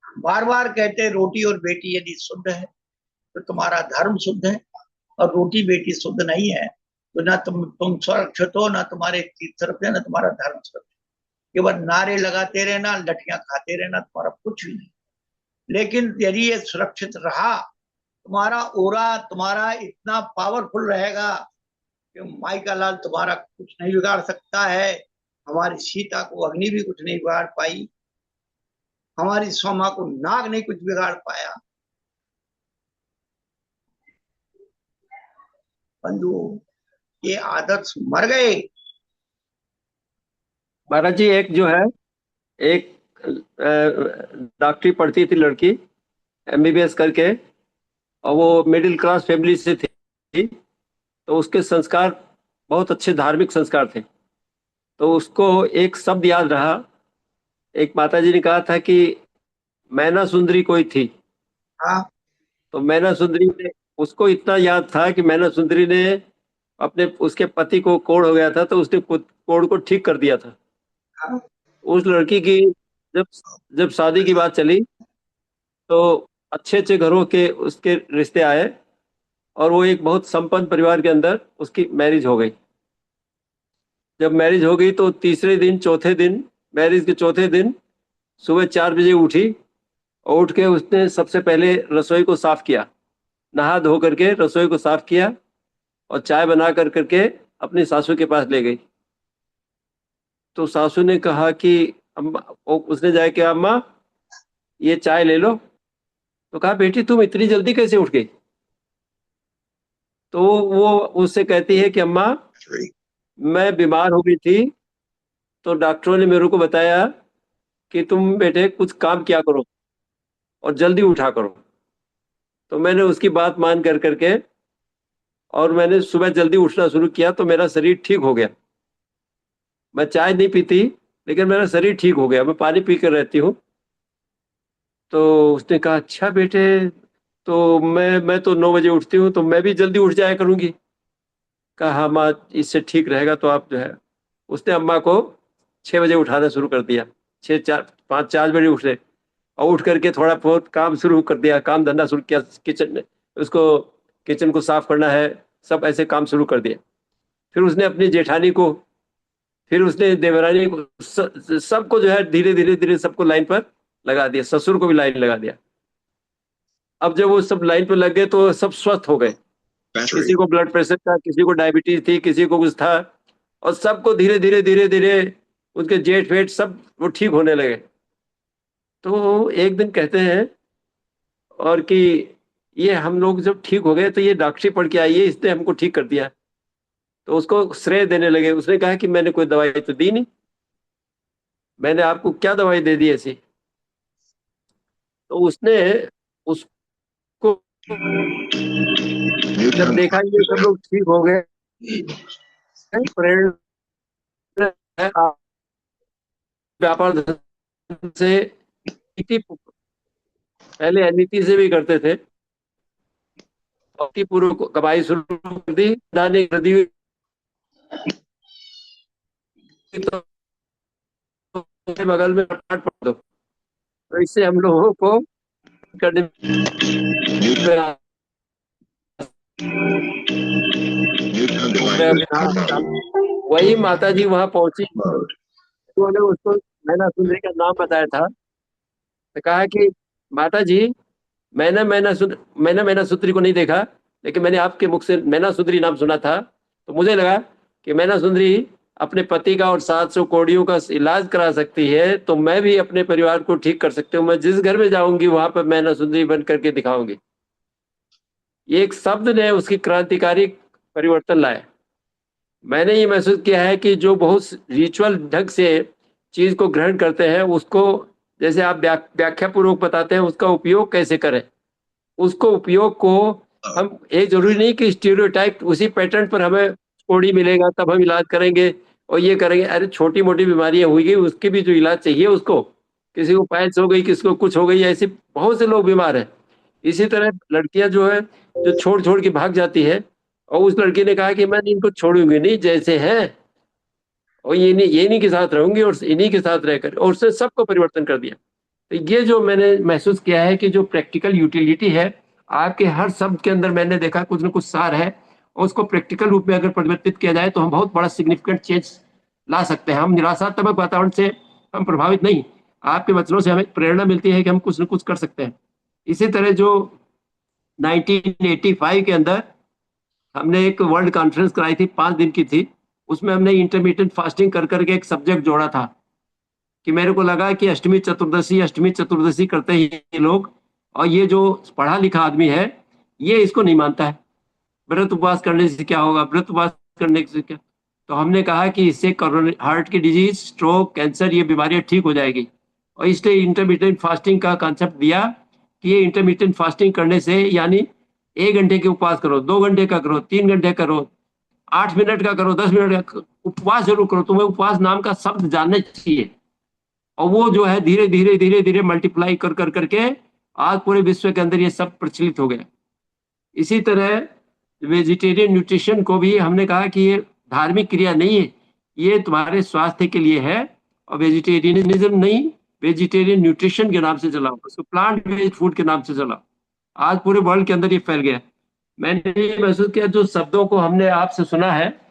है। बार बार कहते हैं रोटी और बेटी यदि शुद्ध है तो तुम्हारा धर्म शुद्ध है, और रोटी बेटी शुद्ध नहीं है तो ना तुम सुरक्षित हो, ना तुम्हारे तीर्थ सुरक्षित है, ना तुम्हारा धर्म सुरक्षित। केवल नारे लगाते रहना, लठियां खाते रहना, तुम्हारा कुछ भी नहीं। लेकिन यदि ये सुरक्षित रहा, तुम्हारा ओरा तुम्हारा इतना पावरफुल रहेगा कि माई का लाल तुम्हारा कुछ नहीं बिगाड़ सकता है। हमारी सीता को अग्नि भी कुछ नहीं बिगाड़ पाई, हमारी सोमा को नाग नहीं कुछ बिगाड़ पाया। बंधु, ये आदर्श मर गए। महाराज जी, एक जो है, एक डॉक्टरी पढ़ती थी लड़की, एमबीबीएस करके, और वो मिडिल क्लास फैमिली से थी। तो उसके संस्कार बहुत अच्छे धार्मिक संस्कार थे। तो उसको एक शब्द याद रहा। एक माता जी ने कहा था कि मैना सुंदरी कोई थी। हाँ तो मैना सुंदरी ने, उसको इतना याद था कि मैना सुंदरी ने अपने, उसके पति को कोढ़ हो गया था तो उसने कोढ़ को ठीक कर दिया था। हाँ उस लड़की की जब जब शादी की बात चली तो अच्छे अच्छे घरों के उसके रिश्ते आए, और वो एक बहुत संपन्न परिवार के अंदर उसकी मैरिज हो गई। जब मैरिज हो गई तो तीसरे दिन, चौथे दिन, मैरिज के चौथे दिन सुबह 4 बजे उठी, और उठ के उसने सबसे पहले रसोई को साफ किया, नहा धो करके रसोई को साफ किया, और चाय बना कर करके अपनी सासू के पास ले गई। तो सासू ने कहा कि अम्मा, उसने जाके, अम्मा ये चाय ले लो। तो कहा, बेटी तुम इतनी जल्दी कैसे उठ गई? तो वो उससे कहती है कि अम्मा, मैं बीमार हो गई थी, तो डॉक्टरों ने मेरे को बताया कि तुम बेटे कुछ काम किया करो और जल्दी उठा करो। तो मैंने उसकी बात मान कर करके और मैंने सुबह जल्दी उठना शुरू किया तो मेरा शरीर ठीक हो गया। मैं चाय नहीं पीती लेकिन मेरा शरीर ठीक हो गया, मैं पानी पी कर रहती हूँ। तो उसने कहा अच्छा बेटे, तो मैं तो 9 बजे उठती हूँ, तो मैं भी जल्दी उठ जाया करूंगी। कहा हाँ माँ, इससे ठीक रहेगा। तो आप जो है, उसने अम्मा को 6 बजे उठाना शुरू कर दिया। 5-4 बजे उठे और उठ करके थोड़ा बहुत काम शुरू कर दिया, काम धंधा शुरू किया। किचन में उसको, किचन को साफ करना है, सब ऐसे काम शुरू कर दिया। फिर उसने अपनी जेठानी को, फिर उसने देवरानी को, सबको जो है धीरे धीरे धीरे सबको लाइन पर लगा दिया। ससुर को भी लाइन लगा दिया। अब जब वो सब लाइन पर लग गए तो सब स्वस्थ हो गए। किसी को ब्लड प्रेशर था, किसी को डायबिटीज थी, किसी को कुछ था, और सबको धीरे धीरे धीरे धीरे उनके जेठ वेट सब वो ठीक होने लगे। तो एक दिन कहते हैं और कि ये हम लोग जब ठीक हो गए तो ये डॉक्टरी पढ़ के आई है, इसने हमको ठीक कर दिया। तो उसको श्रेय देने लगे। उसने कहा कि मैंने कोई दवाई तो दी नहीं, मैंने आपको क्या दवाई दे दी ऐसी। तो उसने उसको जब देखा ये सब लोग ठीक हो गए, प्रेरणा है, आप व्यापार धंधे से पहले एनईटी से भी करते थे, पूर्व कमाई शुरू कर दी, दाने कर दी। तो बगल में पार्ट पढ़ दो, तो इससे हम लोगों को करने में वही माता जी वहां पहुंची, उन्होंने उसको मैना सुंदरी का नाम बताया था। तो कहा कि माता जी, मैना सुंदरी को नहीं देखा, लेकिन मैंने आपके मुख से मैना सुंदरी नाम सुना था। तो मुझे लगा कि मैना सुंदरी अपने पति का और 700 कौड़ियों का इलाज करा सकती है, तो मैं भी अपने परिवार को ठीक कर सकती हूँ। मैं जिस घर में जाऊंगी वहां पर मैना सुंदरी बन करके दिखाऊंगी। ये एक शब्द ने उसकी क्रांतिकारी परिवर्तन लाया। मैंने ये महसूस किया है कि जो बहुत रिचुअल ढंग से चीज को ग्रहण करते हैं, उसको जैसे आप व्याख्या पूर्वक बताते हैं, उसका उपयोग कैसे करें। उसको उपयोग को हम, एक जरूरी नहीं कि स्टीरियोटाइप उसी पैटर्न पर हमें कोड़ी मिलेगा तब हम इलाज करेंगे और ये करेंगे। अरे छोटी मोटी बीमारियां हुई, उसकी भी जो इलाज चाहिए उसको, किसी को पाइल्स हो गई, किसी को कुछ हो गई, ऐसे बहुत से लोग बीमार हैं। इसी तरह लड़कियां जो है, जो छोड़ छोड़ के भाग जाती है, और उस लड़की ने कहा कि मैं इनको छोड़ूंगी नहीं जैसे हैं, और ये इन्हीं के साथ रहूंगी और इन्हीं के साथ रहकर, और उसने सबको परिवर्तन कर दिया। तो ये जो मैंने महसूस किया है कि जो प्रैक्टिकल यूटिलिटी है आपके हर शब्द के अंदर, मैंने देखा कुछ न कुछ सार है, और उसको प्रैक्टिकल रूप में अगर परिवर्तित किया जाए तो हम बहुत बड़ा सिग्निफिकेंट चेंज ला सकते हैं। हम निराशात्मक वातावरण से हम प्रभावित नहीं, आपके वचनों से हमें प्रेरणा मिलती है कि हम कुछ न कुछ कर सकते हैं। इसी तरह जो 1985 के अंदर हमने एक वर्ल्ड कॉन्फ्रेंस कराई थी, 5 दिन की थी। उसमें हमने इंटरमीडिएट फास्टिंग कर करके एक सब्जेक्ट जोड़ा था, कि मेरे को लगा कि अष्टमी चतुर्दशी करते हैं ये लोग, और ये जो पढ़ा लिखा आदमी है ये इसको नहीं मानता है। व्रत उपवास करने से क्या होगा, व्रत उपवास करने से क्या। तो हमने कहा कि इससे हार्ट की डिजीज, स्ट्रोक, कैंसर, ये बीमारियां ठीक हो जाएगी। और इसलिए इंटरमीडिएट फास्टिंग का कॉन्सेप्ट दिया कि ये इंटरमीडिएट फास्टिंग करने से, यानी 1 घंटे के उपवास करो, 2 घंटे का करो, 3 घंटे करो, 8 मिनट का करो, 10 मिनट का उपवास जरूर करो। तुम्हें उपवास नाम का शब्द जानना चाहिए। और वो जो है धीरे धीरे धीरे धीरे मल्टीप्लाई कर कर करके आज पूरे विश्व के अंदर ये सब प्रचलित हो गया। इसी तरह वेजिटेरियन न्यूट्रिशन को भी हमने कहा कि ये धार्मिक क्रिया नहीं है, ये तुम्हारे स्वास्थ्य के लिए है। और वेजिटेरियनिज्म नहीं, वेजिटेरियन न्यूट्रिशन के नाम से चलाओ, उसको प्लांट बेस्ड फूड के नाम से चलाओ। आज पूरे वर्ल्ड के अंदर ये फैल गया। मैंने ये महसूस किया, जो शब्दों को हमने आपसे सुना है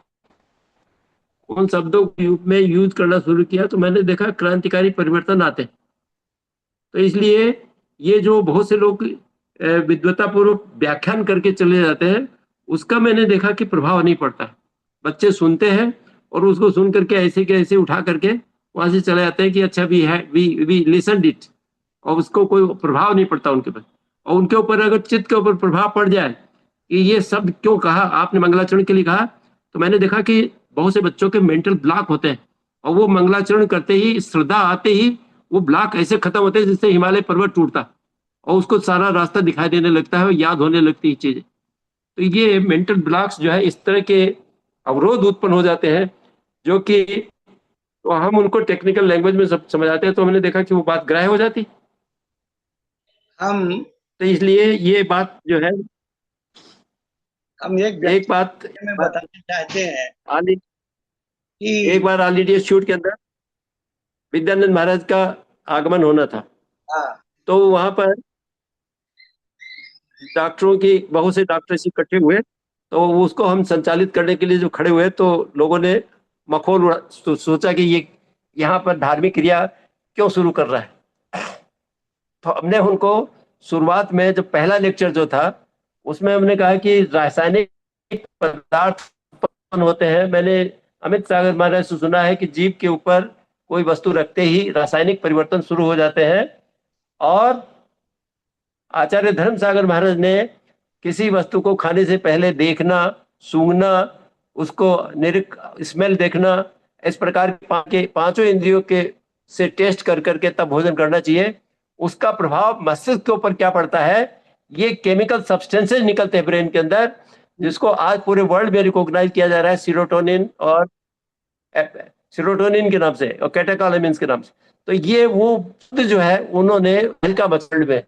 उन शब्दों में यूज करना शुरू किया, तो मैंने देखा क्रांतिकारी परिवर्तन आते। तो इसलिए ये जो बहुत से लोग विद्वतापूर्वक व्याख्यान करके चले जाते हैं, उसका मैंने देखा कि प्रभाव नहीं पड़ता। बच्चे सुनते हैं और उसको सुन करके ऐसे के ऐसे उठा करके वहां से चले जाते हैं कि अच्छा वी लिसनड इट, और उसको कोई प्रभाव नहीं पड़ता उनके ऊपर। और उनके ऊपर अगर चित्त के ऊपर प्रभाव पड़ जाए कि ये शब्द क्यों कहा, आपने मंगलाचरण के लिए कहा, तो मैंने देखा कि बहुत से बच्चों के मेंटल ब्लॉक होते हैं, और वो मंगलाचरण करते ही, श्रद्धा आते ही वो ब्लॉक ऐसे खत्म होते हैं जिससे हिमालय पर्वत टूटता और उसको सारा रास्ता दिखाई देने लगता है और याद होने लगती है चीजें। तो ये मेंटल ब्लॉक्स जो है इस तरह के अवरोध उत्पन्न हो जाते हैं जो कि तो हम उनको टेक्निकल लैंग्वेज में सब समझाते हैं तो हमने देखा कि वो बात ग्राह्य हो जाती। हम तो इसलिए ये बात जो है एक बात में बताना चाहते हैं कि एक बार ऑल इंडिया इंस्टीट्यूट के अंदर विद्यानंद महाराज का आगमन होना था। हाँ, तो वहां पर डॉक्टरों की बहुत से डॉक्टर इकट्ठे हुए तो उसको हम संचालित करने के लिए जो खड़े हुए तो लोगों ने सोचा कि ये यहाँ पर धार्मिक क्रिया क्यों शुरू कर रहा है। तो हमने उनको शुरुआत में जब पहला लेक्चर जो था उसमें हमने कहा कि रासायनिक पदार्थ उत्पन्न होते हैं। मैंने अमित सागर महाराज से सुना है कि जीव के ऊपर कोई वस्तु रखते ही रासायनिक परिवर्तन शुरू हो जाते हैं। और आचार्य धर्म सागर महाराज ने किसी वस्तु को खाने से पहले देखना, सूंघना, उसको स्मेल देखना, इस प्रकार के पांचों इंद्रियों के से टेस्ट कर करके तब भोजन करना चाहिए। उसका प्रभाव मस्तिष्क के ऊपर क्या पड़ता है, ये केमिकल सब्सटेंसेस निकलते हैं ब्रेन के अंदर जिसको आज पूरे वर्ल्ड में रिकॉग्नाइज किया जा रहा है सीरोटोनिन के नाम से और कैटेकोलामिन्स के नाम से। तो ये वो जो है उन्होंने हल्का बचड़ में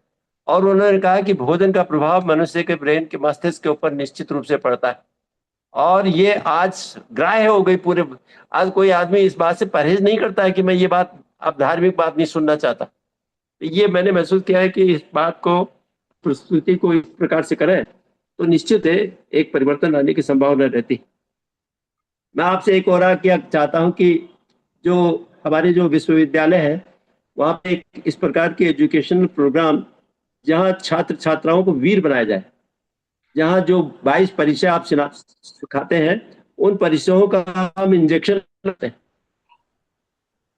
और उन्होंने कहा कि भोजन का प्रभाव मनुष्य के ब्रेन के मस्तिष्क के ऊपर निश्चित रूप से पड़ता है और ये आज ग्राह्य हो गई पूरे। आज कोई आदमी इस बात से परहेज नहीं करता है कि मैं ये बात अब धार्मिक बात नहीं सुनना चाहता। ये मैंने महसूस किया है कि इस बात को प्रस्तुति को इस प्रकार से करें तो निश्चित है एक परिवर्तन आने की संभावना रहती। मैं आपसे एक और क्या चाहता हूं कि जो हमारे जो विश्वविद्यालय है वहां पे एक इस प्रकार के एजुकेशनल प्रोग्राम जहां छात्र छात्राओं को वीर बनाया जाए, जहां जो 22 परिचय आप सिखाते हैं उन परिचयों का हम इंजेक्शन करते हैं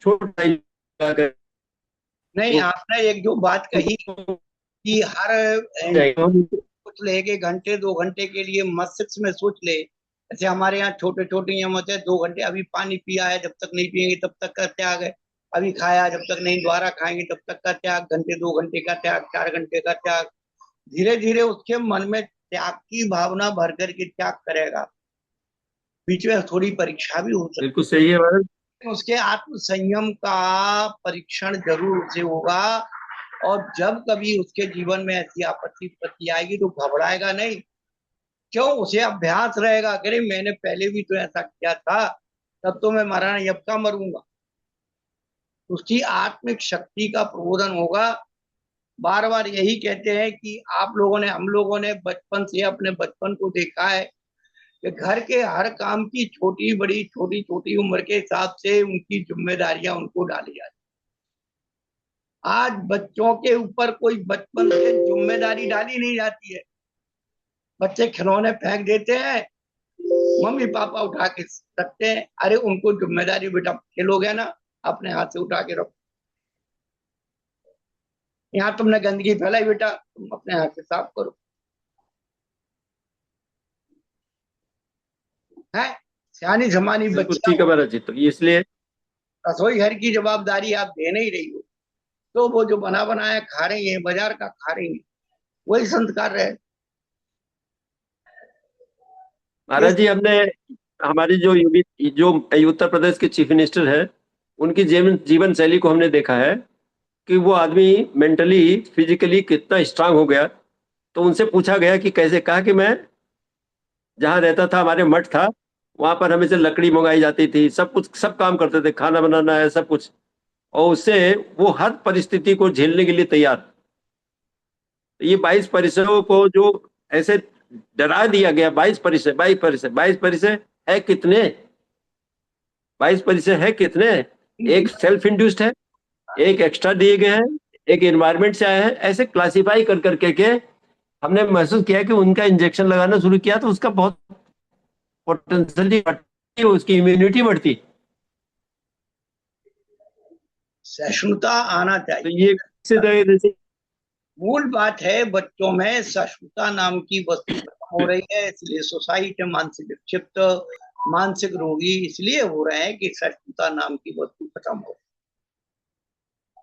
छोटा। नहीं, आपने एक जो बात कही कि हर कुछ लेके घंटे 2 घंटे के लिए मस्तिष्क में सोच ले। जैसे हमारे यहाँ छोटे छोटे नियम होते हैं, 2 घंटे अभी पानी पिया है, जब तक नहीं पियेंगे तब तक का त्याग है। अभी खाया, जब तक नहीं दोबारा खाएंगे तब तक का त्याग। घंटे 2 घंटे का त्याग, 4 घंटे का त्याग। धीरे धीरे उसके मन में त्याग की भावना भर करके त्याग करेगा। बीच में थोड़ी परीक्षा भी हो सकती है। बिल्कुल सही है महाराज। उसके आत्म संयम का परीक्षण जरूर उसे होगा और जब कभी उसके जीवन में ऐसी आपत्ति आएगी तो घबराएगा नहीं। क्यों? उसे अभ्यास रहेगा। अरे मैंने पहले भी तो ऐसा किया था, तब तो मैं मरा नहीं, अब का मरूंगा। उसकी आत्मिक शक्ति का प्रबोधन होगा। बार बार यही कहते हैं कि आप लोगों ने, हम लोगों ने बचपन से अपने बचपन को देखा है कि घर के हर काम की छोटी बड़ी छोटी छोटी उम्र के हिसाब से उनकी जिम्मेदारियां उनको डाली जाती। आज बच्चों के ऊपर कोई बचपन से जिम्मेदारी डाली नहीं जाती है। बच्चे खिलौने फेंक देते हैं, मम्मी पापा उठा के रखते हैं। अरे उनको जिम्मेदारी, बेटा खेलोगे ना, अपने हाथ से उठा के रखो। यहाँ तुमने गंदगी फैलाई, बेटा तुम अपने हाथ से साफ करो। है सियानी जमानी बच्चा। ठीक है महाराज जी। तो इसलिए रसोई घर की जवाबदारी आप दे नहीं रही हो, तो वो जो बना बनाया खा रही है, बाजार का खा रही है, वही संस्कार रहे। महाराज जी, हमने हमारी जो उत्तर प्रदेश के चीफ मिनिस्टर है उनकी जीवन शैली को हमने देखा है कि वो आदमी मेंटली फिजिकली कितना स्ट्रांग हो गया। तो उनसे पूछा गया कि कैसे, कहा कि मैं जहाँ रहता था, हमारे मठ था, वहां पर हमें लकड़ी मंगाई जाती थी, सब कुछ, सब काम करते थे, खाना बनाना है, सब कुछ, और उससे वो हर परिस्थिति को झेलने के लिए तैयार। ये 22 परिसरों को जो ऐसे डरा दिया गया, 22 परिसर 22 परिसर 22 परिसर है कितने? 22 परिसर है कितने? एक सेल्फ इंड्यूस्ड है, एक एक्स्ट्रा दिए गए हैं, एक एनवायरमेंट से आए हैं। ऐसे क्लासिफाई कर करके के हमने महसूस किया कि उनका इंजेक्शन लगाना शुरू किया तो उसका बहुत पोटेंशियलिटी बढ़ती, उसकी इम्यूनिटी बढ़ती। सहिष्णुता आना चाहिए। तो ये किसी तरह से मूल बात है, बच्चों में सहिष्णुता नाम की वस्तु खत्म हो रही है। इसलिए सोसाइटी मानसिक विक्षिप्त, मानसिक रोगी इसलिए हो रहे हैं कि सहिष्णुता नाम की वस्तु खत्म हो।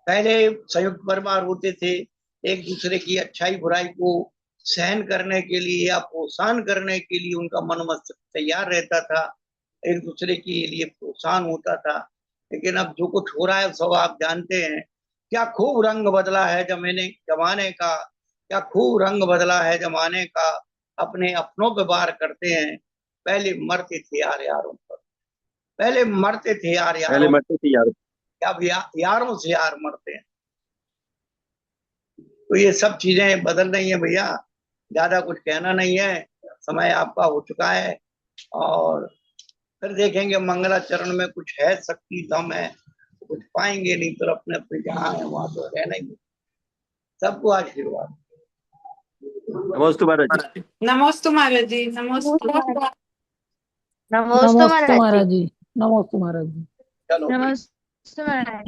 पहले संयुक्त परिवार होते थे, एक दूसरे की अच्छाई बुराई को सहन करने के लिए या प्रोत्साहन करने के लिए उनका मन मस्तिष्क तैयार रहता था, एक दूसरे के लिए प्रोत्साहन होता था। लेकिन अब जो कुछ हो रहा है सब आप जानते हैं। क्या खूब रंग बदला है जमाने का, क्या खूब रंग बदला है जमाने का, अपने अपनों पे वार करते हैं। पहले मरते थे यार यारों पर, पहले मरते थे यार पहले यारों, मरते थे यार। अब यारों से यार मरते हैं। तो ये सब चीजें बदल रही हैं भैया, ज्यादा कुछ कहना नहीं है, समय आपका हो चुका है। और फिर देखेंगे मंगलाचरण में कुछ है, शक्ति दम है, कुछ पाएंगे, नहीं तो अपने अपने जहाँ है वहां तो रहना ही है। सबको आशीर्वाद। नमस्ते महाराज जी। नमोस्तु महाराज जी। नमोस्तु। नमोस्तु नमस्ते महाराज जी। महाराज जी। नमस्ते महाराज जी। चलो नमस्ते महाराज।